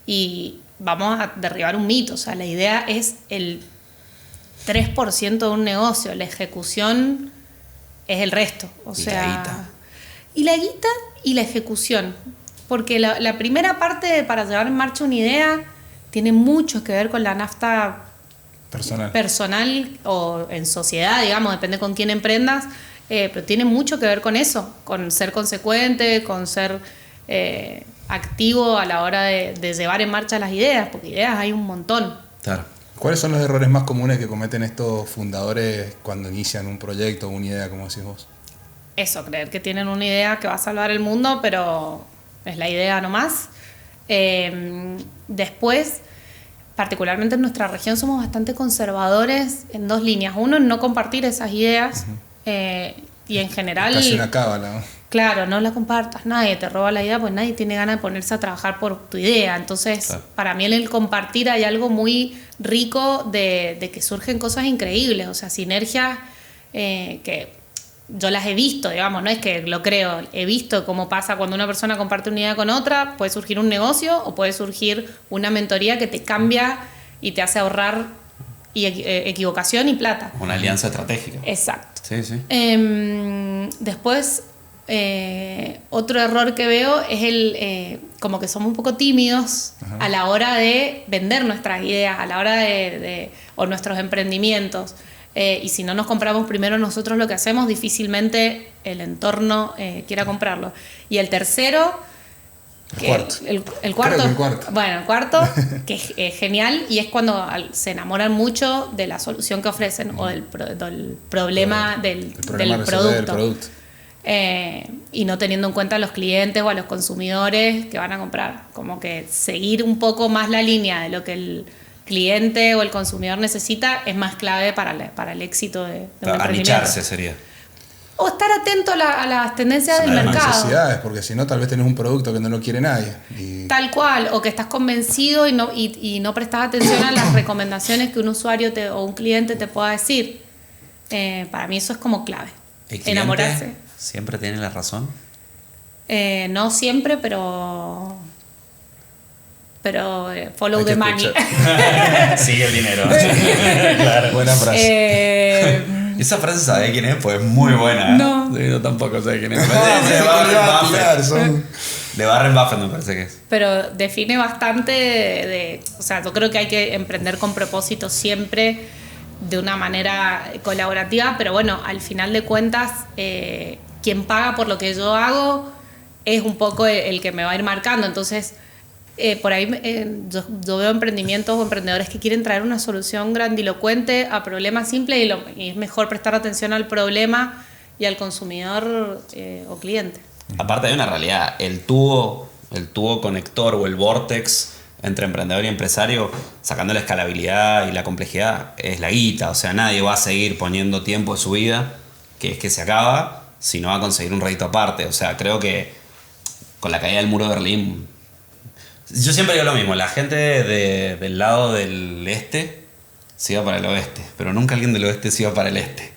y vamos a derribar un mito. O sea, la idea es el 3% de un negocio, la ejecución es el resto. Y la guita y la ejecución. Porque la primera parte para llevar en marcha una idea tiene mucho que ver con la nafta personal o en sociedad, digamos, depende con quién emprendas, pero tiene mucho que ver con eso, con ser consecuente, con ser activo a la hora de llevar en marcha las ideas, porque ideas hay un montón. Claro. ¿Cuáles son los errores más comunes que cometen estos fundadores cuando inician un proyecto o una idea, como decís vos? Eso, creer que tienen una idea que va a salvar el mundo, pero es la idea nomás. Después, particularmente en nuestra región, somos bastante conservadores en 2 líneas. Uno, en no compartir esas ideas, y en general... Casi una cábala, ¿no? Claro, no la compartas, nadie te roba la idea, pues nadie tiene ganas de ponerse a trabajar por tu idea. Entonces, claro, para mí en el compartir hay algo muy rico de que surgen cosas increíbles, o sea, sinergias que yo las he visto, digamos, no es que lo creo, he visto cómo pasa cuando una persona comparte una idea con otra, puede surgir un negocio o puede surgir una mentoría que te cambia y te hace ahorrar equivocación y plata. Una alianza estratégica. Exacto. Sí, sí. Después... otro error que veo es como que somos un poco tímidos. Ajá. A la hora de vender nuestras ideas, a la hora o nuestros emprendimientos, y si no nos compramos primero nosotros lo que hacemos, difícilmente el entorno quiera comprarlo. Y el tercero, el cuarto, bueno, el cuarto que es genial, y es cuando se enamoran mucho de la solución que ofrecen o del problema del producto. Y no teniendo en cuenta a los clientes o a los consumidores que van a comprar, como que seguir un poco más la línea de lo que el cliente o el consumidor necesita es más clave para el éxito de un emprendimiento. Anicharse sería. O estar atento a las tendencias del mercado. Necesidades, porque si no tal vez tenés un producto que no lo quiere nadie. Tal cual, o que estás convencido y no prestás atención a las recomendaciones que un usuario o un cliente te pueda decir. Para mí eso es como clave. Enamorarse. ¿Siempre tiene la razón? No siempre, pero follow the money. Sigue el dinero. Claro. Buena frase. Esa frase sabe quién es, pues es muy buena. No. Sí, yo tampoco sé quién es. De Warren Buffett me parece que es. Pero define bastante o sea, yo creo que hay que emprender con propósito siempre de una manera colaborativa, pero bueno, al final de cuentas, quien paga por lo que yo hago es un poco el que me va a ir marcando. Entonces, por ahí yo veo emprendimientos o emprendedores que quieren traer una solución grandilocuente a problemas simples y es mejor prestar atención al problema y al consumidor o cliente. Aparte hay una realidad, el tubo conector o el vortex entre emprendedor y empresario, sacando la escalabilidad y la complejidad, es la guita. O sea, nadie va a seguir poniendo tiempo de su vida, que es que se acaba, si no va a conseguir un rédito aparte. O sea, creo que con la caída del muro de Berlín, yo siempre digo lo mismo, la gente del lado del este se iba para el oeste, pero nunca alguien del oeste se iba para el este.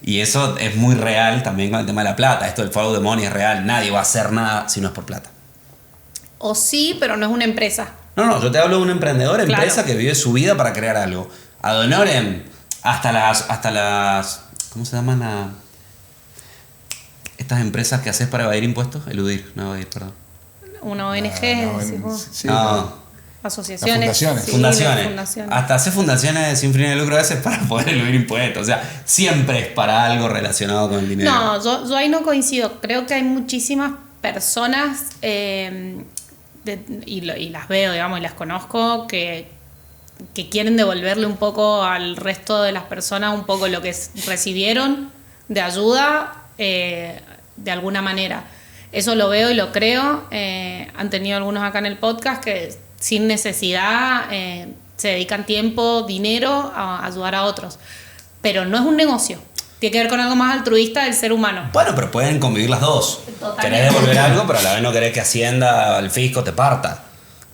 Y eso es muy real también con el tema de la plata. Esto del follow the money es real. Nadie va a hacer nada si no es por plata. O sí, pero no es una empresa. No, yo te hablo de un emprendedor, Claro. empresa que vive su vida para crear algo. Ad honorem, hasta las ¿cómo se llaman estas empresas que haces para evadir impuestos? Evadir, perdón. Una ONG, decís vos. Sí, No. Asociaciones. Las fundaciones. Sí, Fundaciones. las fundaciones. Hasta hacer fundaciones sin fines de lucro a veces para poder eludir impuestos. O sea, siempre es para algo relacionado con el dinero. No, yo ahí no coincido. Creo que hay muchísimas personas, y las veo, digamos, y las conozco, que quieren devolverle un poco al resto de las personas un poco lo que recibieron de ayuda de alguna manera. Eso lo veo y lo creo. Han tenido algunos acá en el podcast que sin necesidad se dedican tiempo, dinero a ayudar a otros. Pero no es un negocio. Tiene que ver con algo más altruista del ser humano. Bueno, pero pueden convivir las dos. Totalmente. Querés devolver algo, pero a la vez no querés que Hacienda, el fisco te parta.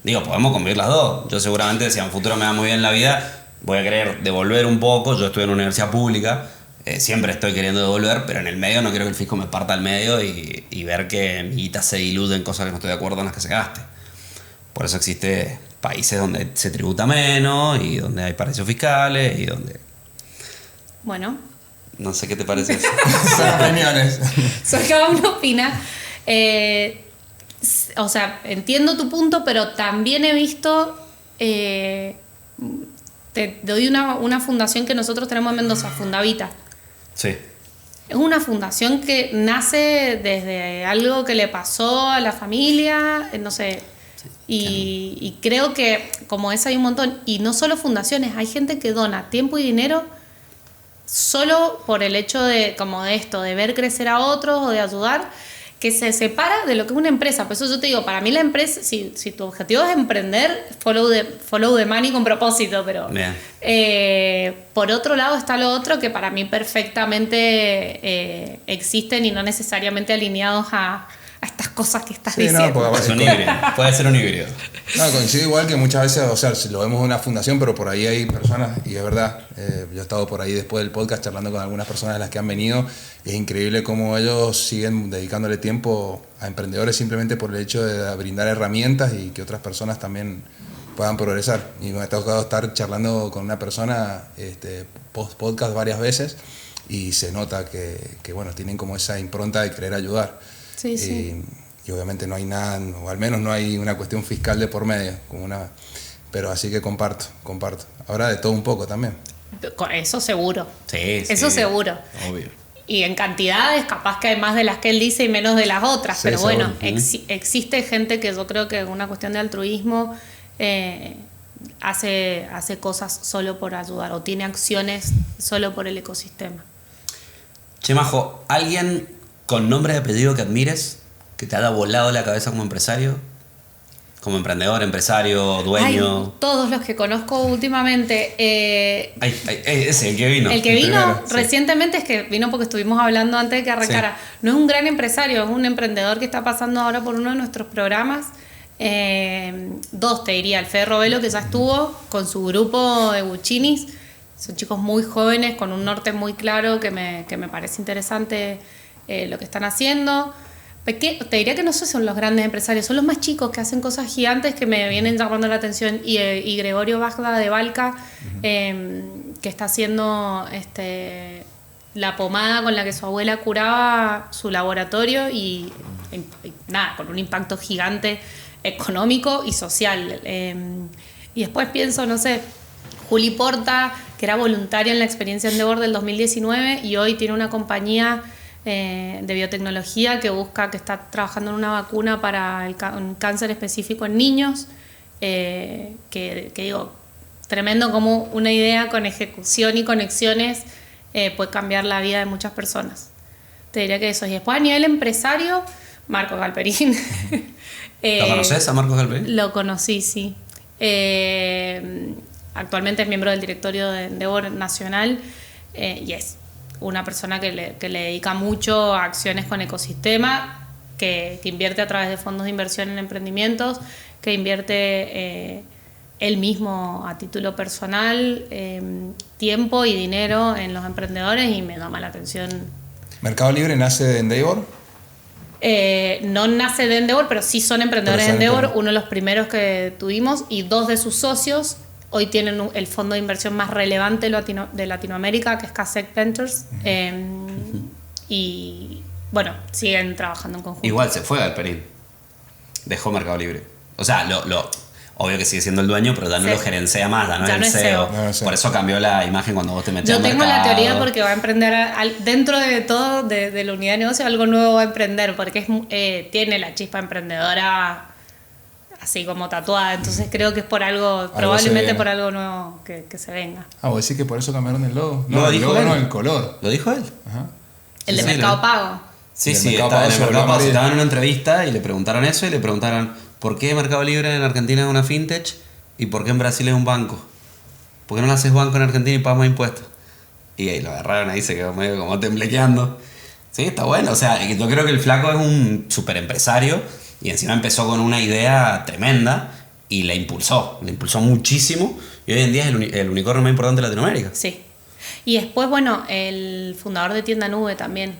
Digo, podemos convivir las dos. Yo seguramente, si a un futuro me va muy bien la vida, voy a querer devolver un poco. Yo estuve en una universidad pública, siempre estoy queriendo devolver, pero en el medio no quiero que el fisco me parta al medio y ver que mi guita se diluye en cosas que no estoy de acuerdo en las que se gaste. Por eso existe países donde se tributa menos y donde hay paraísos fiscales y donde... Bueno, No sé qué te parece eso. Son opiniones. cada uno opina. O sea, entiendo tu punto, pero también he visto... te doy una fundación que nosotros tenemos en Mendoza, Fundavita. Sí. Es una fundación que nace desde algo que le pasó a la familia, no sé. Y creo que como esa hay un montón. Y no solo fundaciones, hay gente que dona tiempo y dinero solo por el hecho de, como de esto, de ver crecer a otros o de ayudar, que se separa de lo que es una empresa. Por eso yo te digo, para mí la empresa, si tu objetivo es emprender, follow the money con propósito, pero Bien. por otro lado está lo otro que para mí perfectamente existen y no necesariamente alineados a estas cosas que estás Sí, diciendo. no, porque Es un híbrido. Puede ser un híbrido. No, coincido igual que muchas veces, o sea, si lo vemos en una fundación, pero por ahí hay personas, y es verdad, yo he estado por ahí después del podcast charlando con algunas personas de las que han venido, y es increíble cómo ellos siguen dedicándole tiempo a emprendedores simplemente por el hecho de brindar herramientas y que otras personas también puedan progresar. Y me ha tocado estar charlando con una persona post-podcast varias veces, y se nota que bueno, tienen como esa impronta de querer ayudar. Sí, sí. Y obviamente no hay nada, o al menos no hay una cuestión fiscal de por medio, pero así que comparto. Ahora de todo un poco también. Eso seguro. Sí, Eso seguro. Obvio. Y en cantidades, capaz que hay más de las que él dice y menos de las otras. Sí, pero bueno, seguro. existe gente que yo creo que es una cuestión de altruismo hace cosas solo por ayudar o tiene acciones solo por el ecosistema. Che, Majo, ¿alguien con nombre y apellido que admires, que te haya volado la cabeza como empresario? Como emprendedor, empresario, dueño. Ay, todos los que conozco últimamente. Ese, el que vino. El que vino primero, sí. recientemente, es que vino porque estuvimos hablando antes de que arrancara. Sí. No es un gran empresario, es un emprendedor que está pasando ahora por uno de nuestros programas. Dos, te diría, el Fede Robelo, que ya estuvo con su grupo de Buccinis. Son chicos muy jóvenes, con un norte muy claro, que me parece interesante lo que están haciendo. Te diría que no son los grandes empresarios, son los más chicos que hacen cosas gigantes que me vienen llamando la atención. Y Gregorio Bagda de Valca, que está haciendo la pomada con la que su abuela curaba su laboratorio y nada, con un impacto gigante económico y social. Y después pienso, no sé, Juli Porta, que era voluntaria en la experiencia Endeavor del 2019 y hoy tiene una compañía de biotecnología que está trabajando en una vacuna para un cáncer específico en niños, que digo, tremendo como una idea con ejecución y conexiones puede cambiar la vida de muchas personas. Te diría que eso. Y después a nivel empresario, Marco Galperín. ¿Lo conoces a Marcos Galperín? Lo conocí, sí. Actualmente es miembro del directorio de Endeavor Nacional y es una persona que le dedica mucho a acciones con ecosistema, que invierte a través de fondos de inversión en emprendimientos, que invierte él mismo a título personal tiempo y dinero en los emprendedores y me llama la atención. ¿Mercado Libre nace de Endeavor? No nace de Endeavor, pero sí son emprendedores de Endeavor, uno de los primeros que tuvimos, y 2 de sus socios hoy tienen el fondo de inversión más relevante de Latinoamérica, que es Kasek Ventures, y bueno, siguen trabajando en conjunto. Igual se fue Galperín, dejó Mercado Libre. O sea, obvio que sigue siendo el dueño, pero ya no lo gerencia más, ya no es el CEO. Por eso cambió la imagen cuando vos te metés al mercado. Yo tengo la teoría porque va a emprender, dentro de todo, de la unidad de negocio, algo nuevo va a emprender, porque tiene la chispa emprendedora así como tatuada, entonces creo que es por algo probablemente por algo nuevo que se venga. Vos decís que por eso cambiaron el logo. No, el dijo logo él. no, el color. ¿Lo dijo él? Ajá. El de Mercado Pago. Sí, Estaba en el Mercado Pago. Libre. Estaba en una entrevista y le preguntaron eso y le preguntaron ¿por qué Mercado Libre en Argentina es una fintech y por qué en Brasil es un banco? ¿Por qué no lo haces banco en Argentina y pagas más impuestos? Y ahí lo agarraron, ahí se quedó medio como temblequeando. Sí, está bueno. O sea, yo creo que el flaco es un súper empresario y encima empezó con una idea tremenda y la impulsó muchísimo y hoy en día es el unicornio más importante de Latinoamérica. Sí. Y después, bueno, el fundador de Tienda Nube también,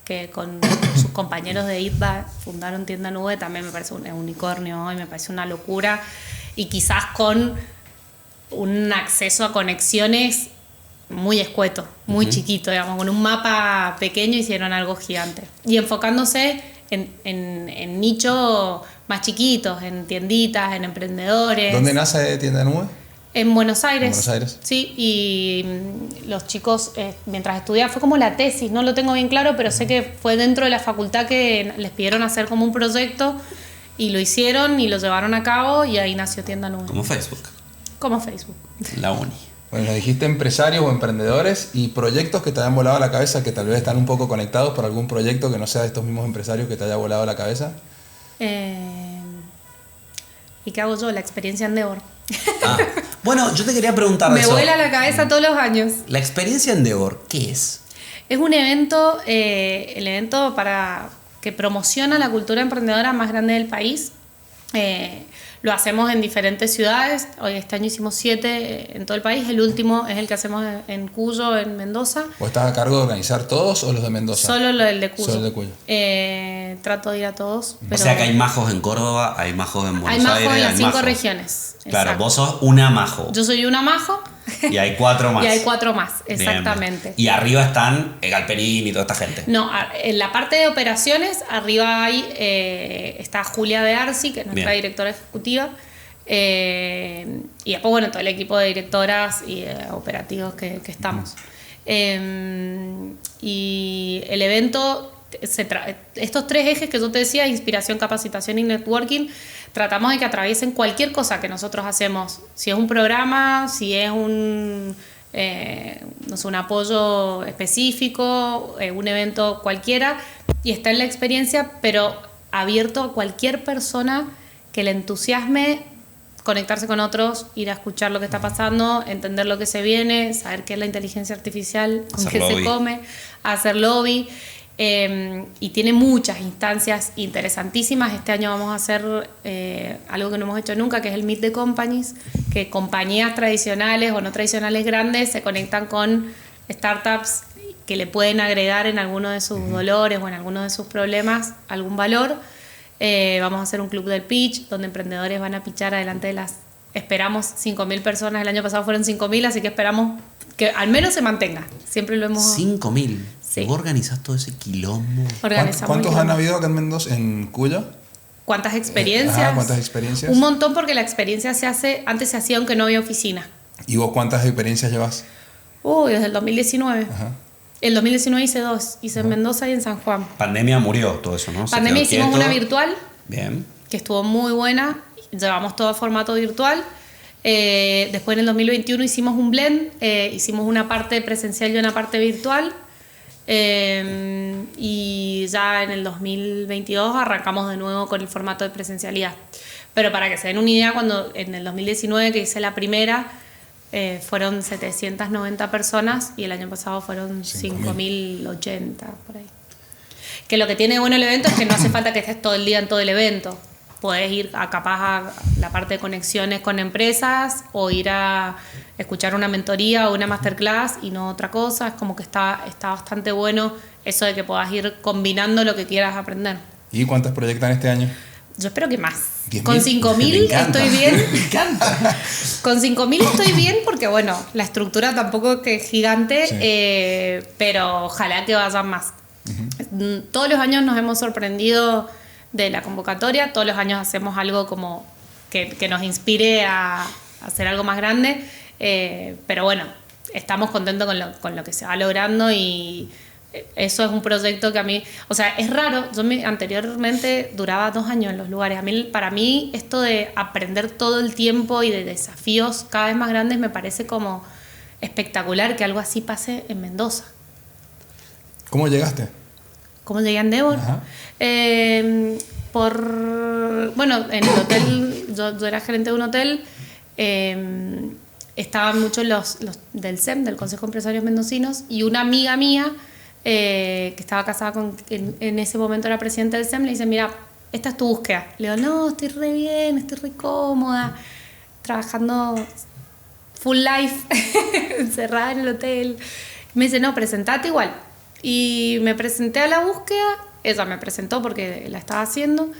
que con sus compañeros de ITBA fundaron Tienda Nube, también me parece un unicornio hoy, me parece una locura, y quizás con un acceso a conexiones muy escueto, muy chiquito, digamos, con un mapa pequeño hicieron algo gigante. Y enfocándose en nichos más chiquitos, en tienditas, en emprendedores. ¿Dónde nace Tienda Nube? En Buenos Aires. En Buenos Aires. Sí, y los chicos, mientras estudiaban, fue como la tesis, no lo tengo bien claro, pero sé que fue dentro de la facultad que les pidieron hacer como un proyecto y lo hicieron y lo llevaron a cabo y ahí nació Tienda Nube. Como Facebook. Como Facebook. La uni. Bueno, nos dijiste empresarios o emprendedores y proyectos que te hayan volado a la cabeza, que tal vez están un poco conectados por algún proyecto que no sea de estos mismos empresarios que te haya volado a la cabeza. ¿Y qué hago yo? La experiencia Endeavor. Bueno, yo te quería preguntar Me eso. vuela la cabeza todos los años. La experiencia Endeavor, ¿qué es? Es un evento, el evento que promociona la cultura emprendedora más grande del país. Lo hacemos en diferentes ciudades. Hoy este año hicimos 7 en todo el país. El último es el que hacemos en Cuyo, en Mendoza. ¿Vos estás a cargo de organizar todos o los de Mendoza? Solo el de Cuyo. Solo el de Cuyo. Trato de ir a todos. O sea que hay majos en Córdoba, hay majos en Buenos Aires. Hay majos en las 5 majos. regiones. Claro, Exacto. vos sos una majo. Yo soy una majo. Y hay 4 más. Y hay 4 más, Bien, exactamente. bien. Y arriba están Galperín y toda esta gente. No, en la parte de operaciones, arriba está Julia de Arci, que es nuestra Bien. directora ejecutiva. Y después, bueno, todo el equipo de directoras y operativos que estamos. Y el evento, estos 3 ejes que yo te decía, inspiración, capacitación y networking, tratamos de que atraviesen cualquier cosa que nosotros hacemos. Si es un programa, si es un apoyo específico, un evento cualquiera, y está en la experiencia, pero abierto a cualquier persona que le entusiasme conectarse con otros, ir a escuchar lo que está pasando, entender lo que se viene, saber qué es la inteligencia artificial, con qué se come, hacer lobby. Y tiene muchas instancias interesantísimas. Este año vamos a hacer algo que no hemos hecho nunca, que es el Meet the Companies, que compañías tradicionales o no tradicionales grandes se conectan con startups que le pueden agregar en alguno de sus dolores o en alguno de sus problemas algún valor. Vamos a hacer un club del pitch, donde emprendedores van a pitchar adelante de esperamos 5.000 personas, el año pasado fueron 5.000, así que esperamos que al menos se mantenga. Siempre lo hemos... 5.000. Sí. ¿Vos organizás todo ese quilombo? organizamos. ¿Cuántos han habido acá en Mendoza, en Cuyo? ¿Cuántas experiencias? ¿Cuántas experiencias? Un montón, porque la experiencia antes se hacía aunque no había oficina. ¿Y vos cuántas experiencias llevas? Desde el 2019. Ajá. El 2019 hice 2, hice en Mendoza y en San Juan. Pandemia murió todo eso, ¿no? Pandemia hicimos una virtual, Bien. que estuvo muy buena, llevamos todo formato virtual. Después en el 2021 hicimos un blend, hicimos una parte presencial y una parte virtual. Y ya en el 2022 arrancamos de nuevo con el formato de presencialidad. Pero para que se den una idea, cuando en el 2019 que hice la primera, fueron 790 personas y el año pasado fueron 5.080 por ahí. Que lo que tiene bueno el evento es que no hace falta que estés todo el día en todo el evento. Puedes ir capaz a la parte de conexiones con empresas o ir a escuchar una mentoría o una masterclass y no otra cosa. Es como que está bastante bueno eso de que puedas ir combinando lo que quieras aprender. ¿Y cuántas proyectan este año? Yo espero que más. 10.000. Con 5.000 estoy bien. Me encanta. Con 5.000 estoy bien porque, bueno, la estructura tampoco es gigante, Sí. pero ojalá que vayan más. Todos los años nos hemos sorprendido de la convocatoria, todos los años hacemos algo como que nos inspire a hacer algo más grande, pero bueno, estamos contentos con lo que se va logrando y eso es un proyecto que a mí, o sea, es raro, anteriormente duraba 2 años en los lugares, para mí esto de aprender todo el tiempo y de desafíos cada vez más grandes me parece como espectacular que algo así pase en Mendoza. ¿Cómo llegaste? ¿Cómo llegué a Endeavor? Ajá. Bueno, en el hotel, yo era gerente de un hotel, estaban muchos los del SEM, del Consejo de Empresarios Mendocinos, y una amiga mía, que estaba casada en ese momento era presidenta del SEM, le dice, mira, esta es tu búsqueda. Le digo, no, estoy re bien, estoy re cómoda, trabajando full life, encerrada en el hotel. Me dice, no, presentate igual. Y me presenté a la búsqueda, ella me presentó porque la estaba haciendo,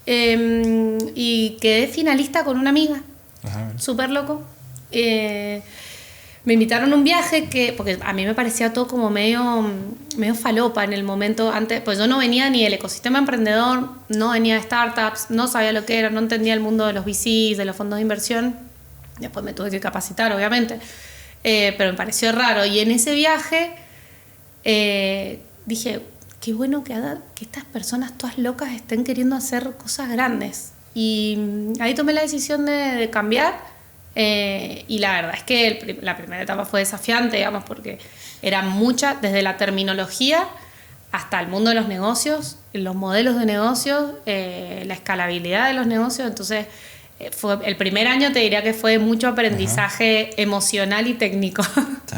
y quedé finalista con una amiga. Ajá. Súper loco. Me invitaron a un viaje porque a mí me parecía todo como medio falopa en el momento antes, pues yo no venía ni del ecosistema emprendedor, no venía de startups, no sabía lo que era, no entendía el mundo de los VCs, de los fondos de inversión. Después me tuve que capacitar, obviamente, pero me pareció raro. Y en ese viaje dije, qué bueno que estas personas todas locas estén queriendo hacer cosas grandes. Y ahí tomé la decisión de cambiar. Y la verdad es que la primera etapa fue desafiante, digamos, porque era mucha, desde la terminología hasta el mundo de los negocios, los modelos de negocios, la escalabilidad de los negocios. Entonces, el primer año te diría que fue mucho aprendizaje emocional y técnico.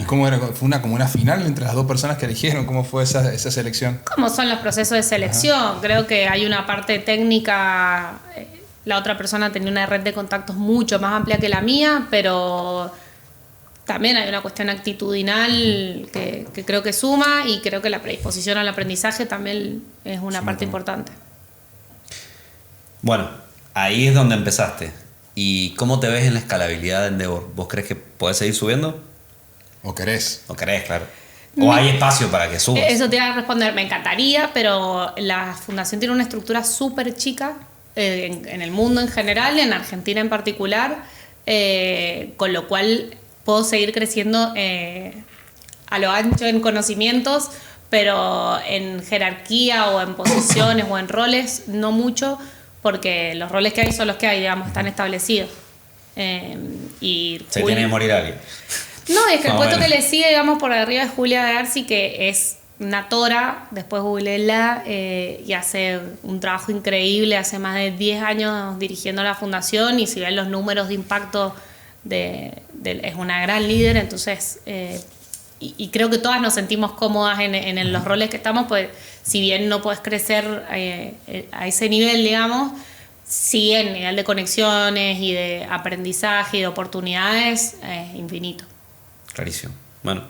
¿Y cómo era? ¿Fue como una final entre las 2 personas que eligieron? ¿Cómo fue esa selección? ¿Cómo son los procesos de selección? Creo que hay una parte técnica. La otra persona tenía una red de contactos mucho más amplia que la mía, pero también hay una cuestión actitudinal que creo que suma, y creo que la predisposición al aprendizaje también es una parte importante. Bueno, ahí es donde empezaste. ¿Y cómo te ves en la escalabilidad de Endeavor? ¿Vos crees que podés seguir subiendo? ¿O querés? ¿O querés, claro? ¿O hay espacio para que subas? Eso te iba a responder, me encantaría, pero la fundación tiene una estructura súper chica, en el mundo en general, en Argentina en particular, con lo cual puedo seguir creciendo a lo ancho en conocimientos, pero en jerarquía o en posiciones o en roles no mucho, porque los roles que hay son los que hay, digamos, están establecidos. Y se tiene que morir alguien. No, es que el puesto que le sigue, digamos, por arriba es Julia de Arci, que es una tora, después googleela, y hace un trabajo increíble, hace más de 10 años dirigiendo la fundación, y si ven los números de impacto, es una gran líder. Entonces, y creo que todas nos sentimos cómodas en los roles que estamos, pues si bien no puedes crecer a ese nivel, digamos, sí el nivel de conexiones y de aprendizaje y de oportunidades es infinito. Clarísimo. Bueno,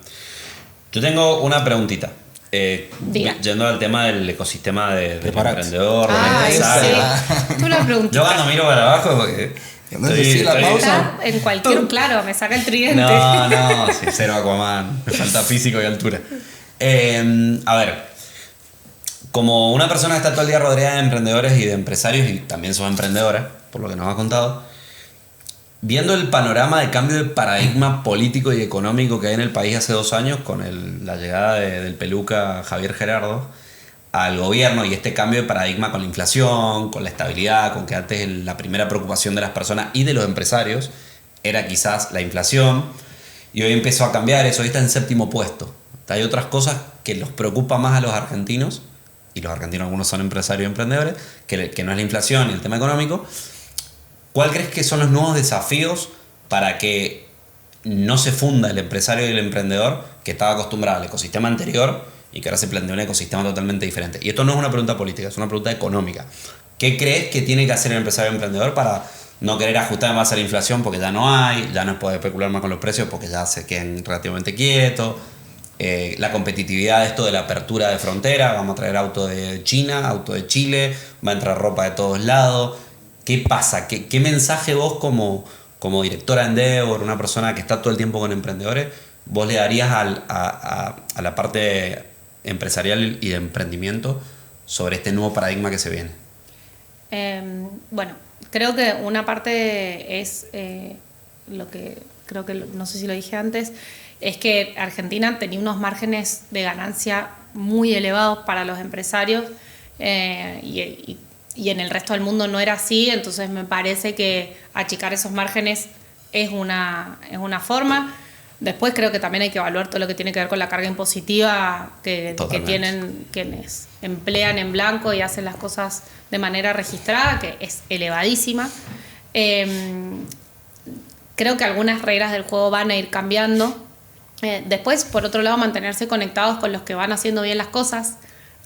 yo tengo una preguntita. Yendo al tema del ecosistema del emprendedor, del empresario. Sí. Tú la preguntita. Yo cuando miro para abajo, porque Entonces, sí, la pausa. Está en cualquier, claro, me saca el tridente. No, sí, cero Aquaman. Me falta físico y altura. A ver, como una persona que está todo el día rodeada de emprendedores y de empresarios, y también sos emprendedora, por lo que nos has contado, viendo el panorama de cambio de paradigma político y económico que hay en el país hace 2 años, con la llegada del peluca Javier Gerardo al gobierno y este cambio de paradigma con la inflación, con la estabilidad, con que antes la primera preocupación de las personas y de los empresarios era quizás la inflación, y hoy empezó a cambiar eso, hoy está en 7º puesto. Hay otras cosas que los preocupa más a los argentinos, y los argentinos algunos son empresarios y emprendedores, que no es la inflación y el tema económico. ¿Cuál crees que son los nuevos desafíos para que no se funda el empresario y el emprendedor que estaba acostumbrado al ecosistema anterior y que ahora se plantea un ecosistema totalmente diferente? Y esto no es una pregunta política, es una pregunta económica. ¿Qué crees que tiene que hacer el empresario y el emprendedor para no querer ajustar más a la inflación porque ya no hay, ya no puede especular más con los precios porque ya se quedan relativamente quietos? La competitividad de esto de la apertura de frontera, vamos a traer auto de China, auto de Chile, va a entrar ropa de todos lados. ¿Qué pasa? ¿Qué mensaje vos como directora de Endeavor, una persona que está todo el tiempo con emprendedores, vos le darías a la parte empresarial y de emprendimiento sobre este nuevo paradigma que se viene? Bueno, creo que una parte es lo que creo que no sé si lo dije antes, es que Argentina tenía unos márgenes de ganancia muy elevados para los empresarios y en el resto del mundo no era así, entonces me parece que achicar esos márgenes es una forma. Después creo que también hay que evaluar todo lo que tiene que ver con la carga impositiva que tienen quienes emplean en blanco y hacen las cosas de manera registrada, que es elevadísima. Creo que algunas reglas del juego van a ir cambiando. Después, por otro lado, mantenerse conectados con los que van haciendo bien las cosas,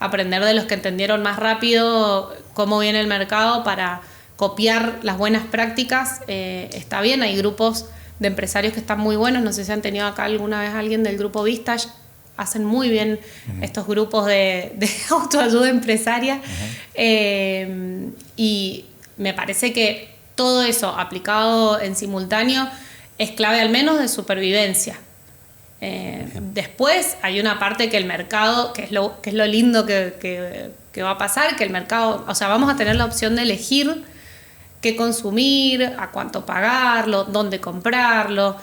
aprender de los que entendieron más rápido cómo viene el mercado para copiar las buenas prácticas. Está bien, hay grupos de empresarios que están muy buenos, no sé si han tenido acá alguna vez alguien del grupo Vistage, hacen muy bien estos grupos de autoayuda empresaria. Y me parece que todo eso aplicado en simultáneo es clave al menos de supervivencia. Después hay una parte que el mercado, que es lo lindo que va a pasar, que el mercado, o sea, vamos a tener la opción de elegir qué consumir, a cuánto pagarlo, dónde comprarlo.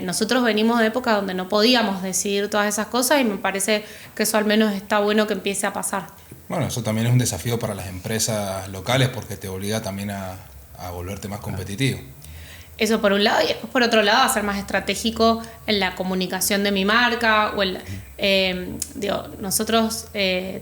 Nosotros venimos de época donde no podíamos decidir todas esas cosas y me parece que eso al menos está bueno que empiece a pasar. Bueno, eso también es un desafío para las empresas locales porque te obliga también a volverte más competitivo. Eso por un lado, y después por otro lado a ser más estratégico en la comunicación de mi marca. Nosotros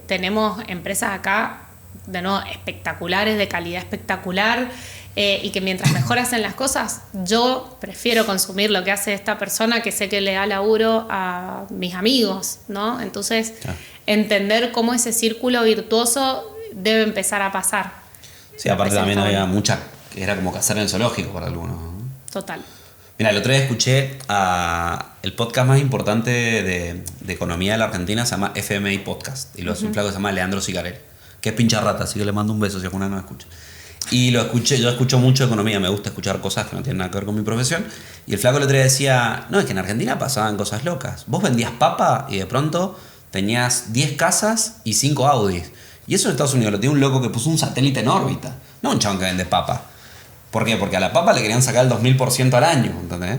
tenemos empresas acá, de nuevo, espectaculares, de calidad espectacular, y que mientras mejor hacen las cosas, yo prefiero consumir lo que hace esta persona que sé que le da laburo a mis amigos, ¿no? Entonces, entender cómo ese círculo virtuoso debe empezar a pasar. Sí, aparte también había que era como cazar en el zoológico para algunos, ¿no? Total. Mira, el otro día escuché el podcast más importante de economía de la Argentina, se llama FMI Podcast, y lo hace un flaco que se llama Leandro Sicarelli, que es pincha rata, así que le mando un beso si alguna no me escucha. Y yo escucho mucho economía, me gusta escuchar cosas que no tienen nada que ver con mi profesión, y el flaco el otro día decía, no, es que en Argentina pasaban cosas locas. Vos vendías papa y de pronto tenías 10 casas y 5 Audis. Y eso en Estados Unidos lo tiene un loco que puso un satélite en órbita, no un chabón que vende papa. ¿Por qué? Porque a la papa le querían sacar el 2000% al año, ¿entendés?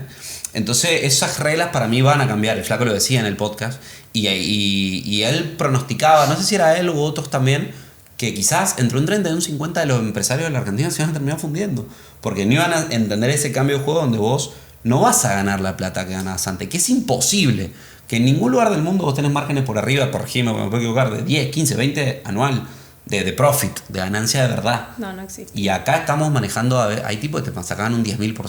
Entonces esas reglas para mí van a cambiar, el flaco lo decía en el podcast, y él pronosticaba, no sé si era él u otros también, que quizás entre un 30 y un 50 de los empresarios de la Argentina se iban a terminar fundiendo, porque no iban a entender ese cambio de juego donde vos no vas a ganar la plata que ganabas antes, que es imposible, que en ningún lugar del mundo vos tenés márgenes por arriba, corregime, me puedo equivocar, de 10, 15, 20 anual, de profit, de ganancia de verdad. No existe. Y acá estamos manejando, hay tipos que te sacaban un 10.000%. O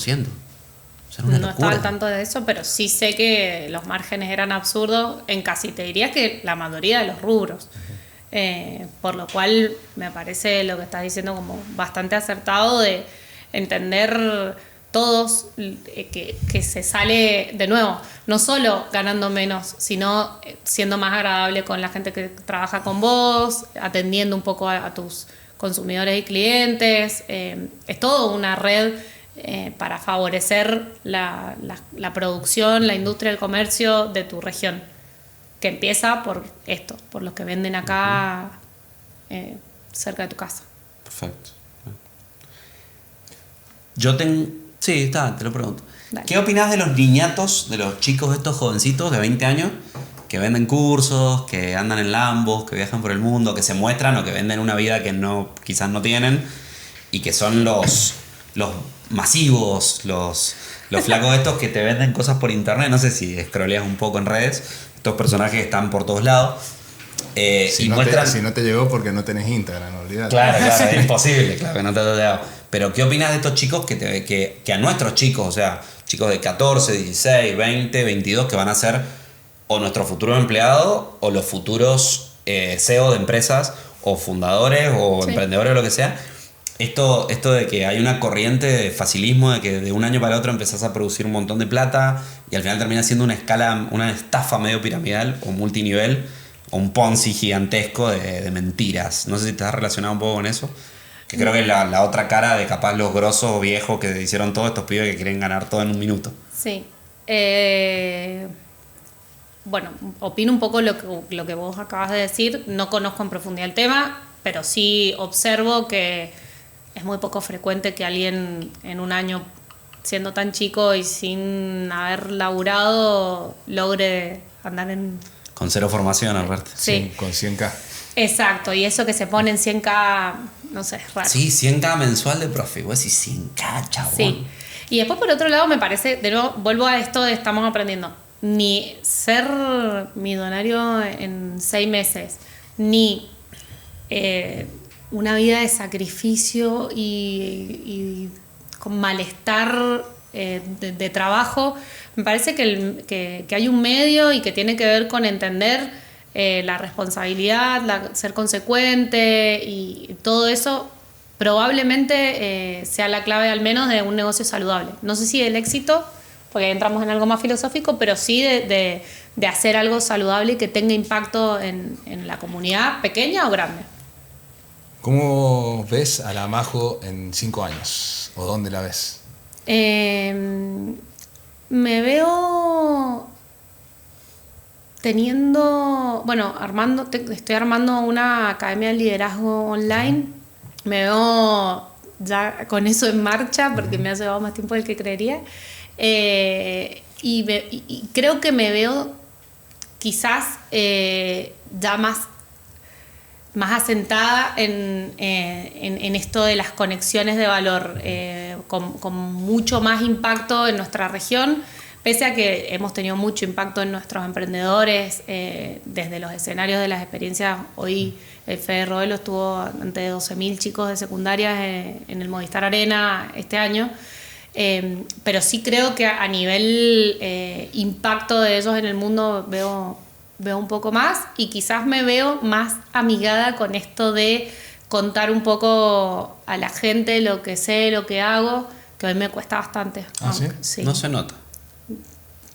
sea, no estaba al tanto de eso, pero sí sé que los márgenes eran absurdos en casi, te diría que la mayoría de los rubros. Por lo cual me parece lo que estás diciendo como bastante acertado de entender todos que se sale, de nuevo, no solo ganando menos, sino siendo más agradable con la gente que trabaja con vos, atendiendo un poco a tus consumidores y clientes. Es todo una red para favorecer la producción, la industria, el comercio de tu región, que empieza por esto, por los que venden acá cerca de tu casa. Perfecto. Sí, te lo pregunto. Dale. ¿Qué opinás de los niñatos, de los chicos estos jovencitos de 20 años que venden cursos, que andan en Lambos, que viajan por el mundo, que se muestran o que venden una vida que quizás no tienen y que son los masivos, los flacos estos que te venden cosas por internet? No sé si scrolleas un poco en redes, estos personajes que están por todos lados. Si no te llegó porque no tenés Instagram, olvidate. Claro, es imposible, claro, que no te ha llegado. Pero ¿qué opinas de estos chicos que a nuestros chicos, o sea, chicos de 14, 16, 20, 22, que van a ser o nuestro futuro empleado o los futuros CEO de empresas o fundadores o emprendedores o lo que sea? Esto de que hay una corriente de facilismo, de que de un año para otro empezás a producir un montón de plata y al final termina siendo una estafa medio piramidal o multinivel o un Ponzi gigantesco de mentiras. No sé si estás relacionado un poco con eso. Que creo que es la otra cara de capaz los grosos viejos que hicieron todos estos pibes que quieren ganar todo en un minuto. Sí. Bueno, opino un poco lo que vos acabas de decir. No conozco en profundidad el tema, pero sí observo que es muy poco frecuente que alguien en un año, siendo tan chico y sin haber laburado, logre andar en... Con cero formación, aparte. Sí. Con 100K. Exacto, y eso que se pone en 100K, no sé, es raro. Sí, 100K mensual de profe. Vos decís 100K, chabón. Sí. Y después, por otro lado, me parece, de nuevo, vuelvo a esto de estamos aprendiendo. Ni ser millonario en 6 meses, ni una vida de sacrificio y con malestar de trabajo. Me parece que hay un medio y que tiene que ver con entender la responsabilidad, ser consecuente y todo eso probablemente sea la clave al menos de un negocio saludable. No sé si del éxito, porque ahí entramos en algo más filosófico, pero sí de hacer algo saludable y que tenga impacto en la comunidad, pequeña o grande. ¿Cómo ves a la Majo en 5 años? ¿O dónde la ves? Me veo estoy armando una academia de liderazgo online. Me veo ya con eso en marcha porque me ha llevado más tiempo del que creería. Y creo que me veo quizás ya más asentada en esto de las conexiones de valor, con mucho más impacto en nuestra región, pese a que hemos tenido mucho impacto en nuestros emprendedores desde los escenarios de las experiencias. Hoy el Fede Rodelo estuvo ante 12.000 chicos de secundarias en el Movistar Arena este año, pero sí creo que a nivel impacto de ellos en el mundo veo un poco más, y quizás me veo más amigada con esto de contar un poco a la gente lo que sé, lo que hago, que hoy me cuesta bastante. ¿Sí? Sí. No se nota.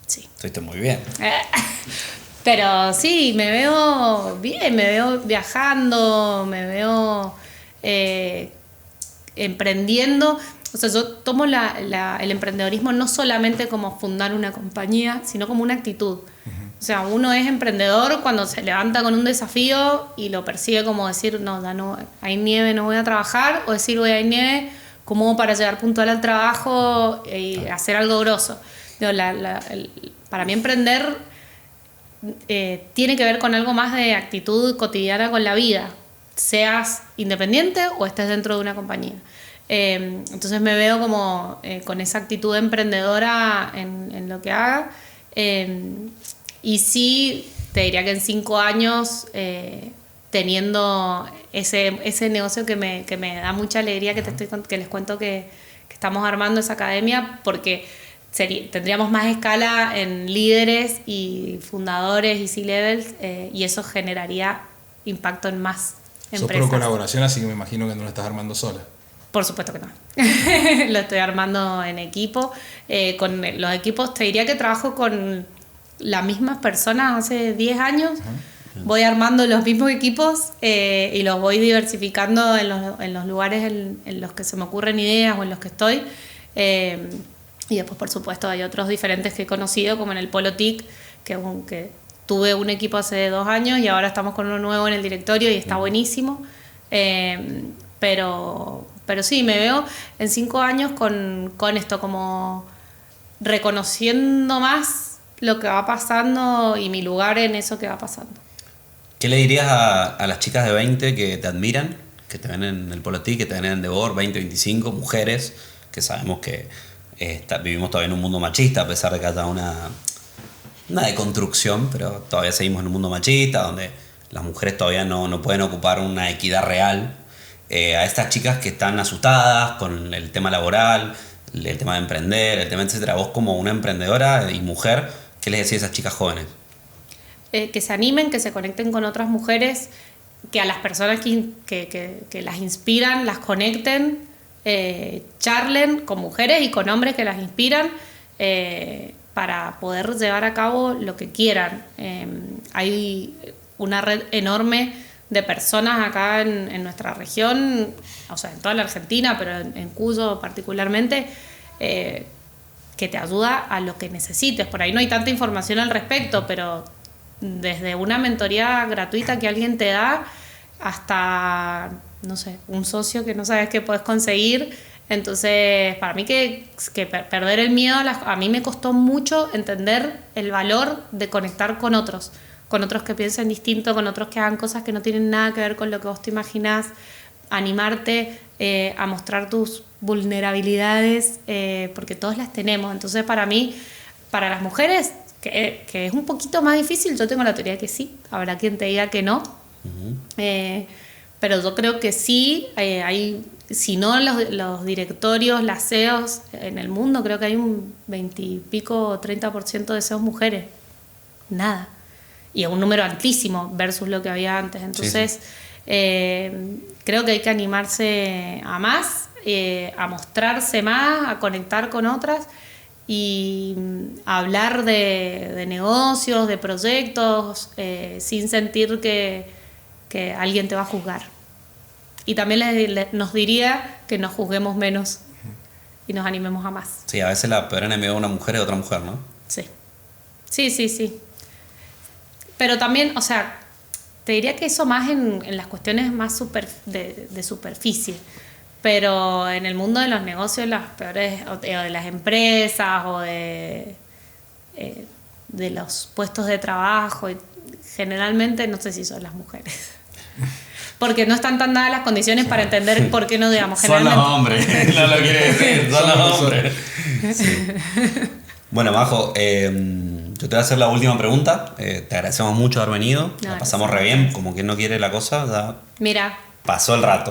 Sí. Estuviste muy bien. Pero sí, me veo bien, me veo viajando, me veo emprendiendo. O sea, yo tomo el emprendedorismo no solamente como fundar una compañía, sino como una actitud. O sea, uno es emprendedor cuando se levanta con un desafío y lo percibe como decir, no, hay nieve, no voy a trabajar, o decir, voy a nieve, como para llegar puntual al trabajo y hacer algo grosso. Digo, para mí emprender tiene que ver con algo más de actitud cotidiana con la vida, seas independiente o estés dentro de una compañía. Entonces me veo como con esa actitud emprendedora en lo que haga. Y sí, te diría que en 5 años, teniendo ese negocio que me da mucha alegría, que les cuento que estamos armando esa academia, porque tendríamos más escala en líderes y fundadores y C-levels, y eso generaría impacto en más empresas. Sos pro colaboración, así que me imagino que no lo estás armando sola. Por supuesto que no. Lo estoy armando en equipo. Con los equipos te diría que trabajo con las mismas personas hace 10 años. Voy armando los mismos equipos y los voy diversificando en los lugares en los que se me ocurren ideas o en los que estoy. Y después, por supuesto, hay otros diferentes que he conocido, como en el Polo TIC, que tuve un equipo hace 2 años y ahora estamos con uno nuevo en el directorio y está buenísimo. Pero sí, me veo en 5 años con esto, como reconociendo más lo que va pasando y mi lugar en eso que va pasando. ¿Qué le dirías a las chicas de 20 que te admiran, que te ven en el Polo TIC, que te ven en Endeavor, 20, 25, mujeres, que sabemos que vivimos todavía en un mundo machista, a pesar de que haya una deconstrucción, pero todavía seguimos en un mundo machista, donde las mujeres todavía no pueden ocupar una equidad real? A estas chicas que están asustadas con el tema laboral, el tema de emprender, el tema etcétera, vos como una emprendedora y mujer, ¿qué les decís a esas chicas jóvenes? Que se animen, que se conecten con otras mujeres, que a las personas que las inspiran, las conecten, charlen con mujeres y con hombres que las inspiran, para poder llevar a cabo lo que quieran. Hay una red enorme de personas acá en nuestra región, o sea, en toda la Argentina, pero en Cuyo particularmente, que te ayuda a lo que necesites. Por ahí no hay tanta información al respecto, pero desde una mentoría gratuita que alguien te da hasta, no sé, un socio que no sabes que puedes conseguir. Entonces, para mí que perder el miedo, a mí me costó mucho entender el valor de conectar con otros que piensen distinto, con otros que hagan cosas que no tienen nada que ver con lo que vos te imaginás, animarte a mostrar tus vulnerabilidades, porque todos las tenemos. Entonces, para mí, para las mujeres, que es un poquito más difícil, yo tengo la teoría que sí, habrá quien te diga que no, pero yo creo que sí, hay, si no los directorios, las CEOs en el mundo, creo que hay un 20 y pico, 30% de CEOs mujeres, nada, y es un número altísimo versus lo que había antes. Entonces creo que hay que animarse a más, a mostrarse más, a conectar con otras y a hablar de negocios, de proyectos, sin sentir que alguien te va a juzgar. Y también nos diría que nos juzguemos menos y nos animemos a más. Sí, a veces la peor enemiga de una mujer es otra mujer, ¿no? Sí. Sí. Pero también, o sea, te diría que eso más en las cuestiones más de superficie. Pero en el mundo de los negocios, las peores, o de las empresas, o de los puestos de trabajo, generalmente no sé si son las mujeres. Porque no están tan dadas las condiciones para entender por qué no, digamos, generalmente. Son los hombres, no lo quiere decir, son los hombres. Sí. Bueno, Majo, yo te voy a hacer la última pregunta. Te agradecemos mucho haber venido. No, la pasamos re bien, como quien no quiere la cosa, ya mira, pasó el rato.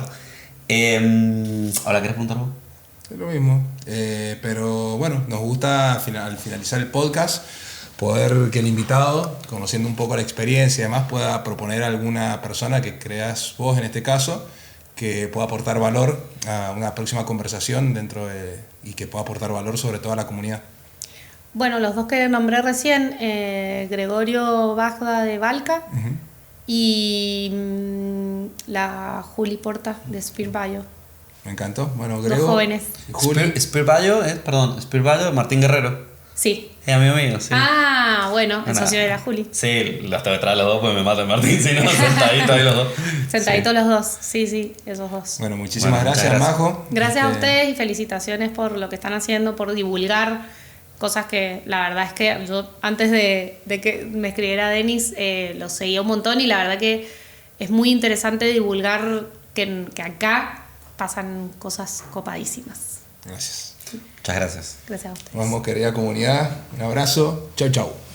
¿Ahora querés preguntar vos? Es lo mismo, pero bueno, nos gusta al finalizar el podcast poder que el invitado, conociendo un poco la experiencia y demás, pueda proponer a alguna persona que creas vos en este caso, que pueda aportar valor a una próxima conversación y que pueda aportar valor sobre todo a la comunidad. bueno, los dos que nombré recién, Gregorio Bagda de Valca, y la Juli Porta de Spear Bio. Me encantó. Bueno, Dos jóvenes. Spear Bio, Martín Guerrero. Sí. Es amigo mío, sí. Ah, bueno, el socio de la Juli. Sí, los tengo detrás de los dos porque me mata el Martín, si no, sentaditos ahí los dos. Sentaditos los dos, sí, esos dos. Bueno, muchísimas gracias, Majo. Gracias a ustedes y felicitaciones por lo que están haciendo, por divulgar cosas que la verdad es que yo antes de que me escribiera Denis lo seguía un montón, y la verdad que es muy interesante divulgar que acá pasan cosas copadísimas. Gracias. Muchas gracias. Gracias a ustedes. Nos vemos, querida comunidad. Un abrazo. Chau, chau.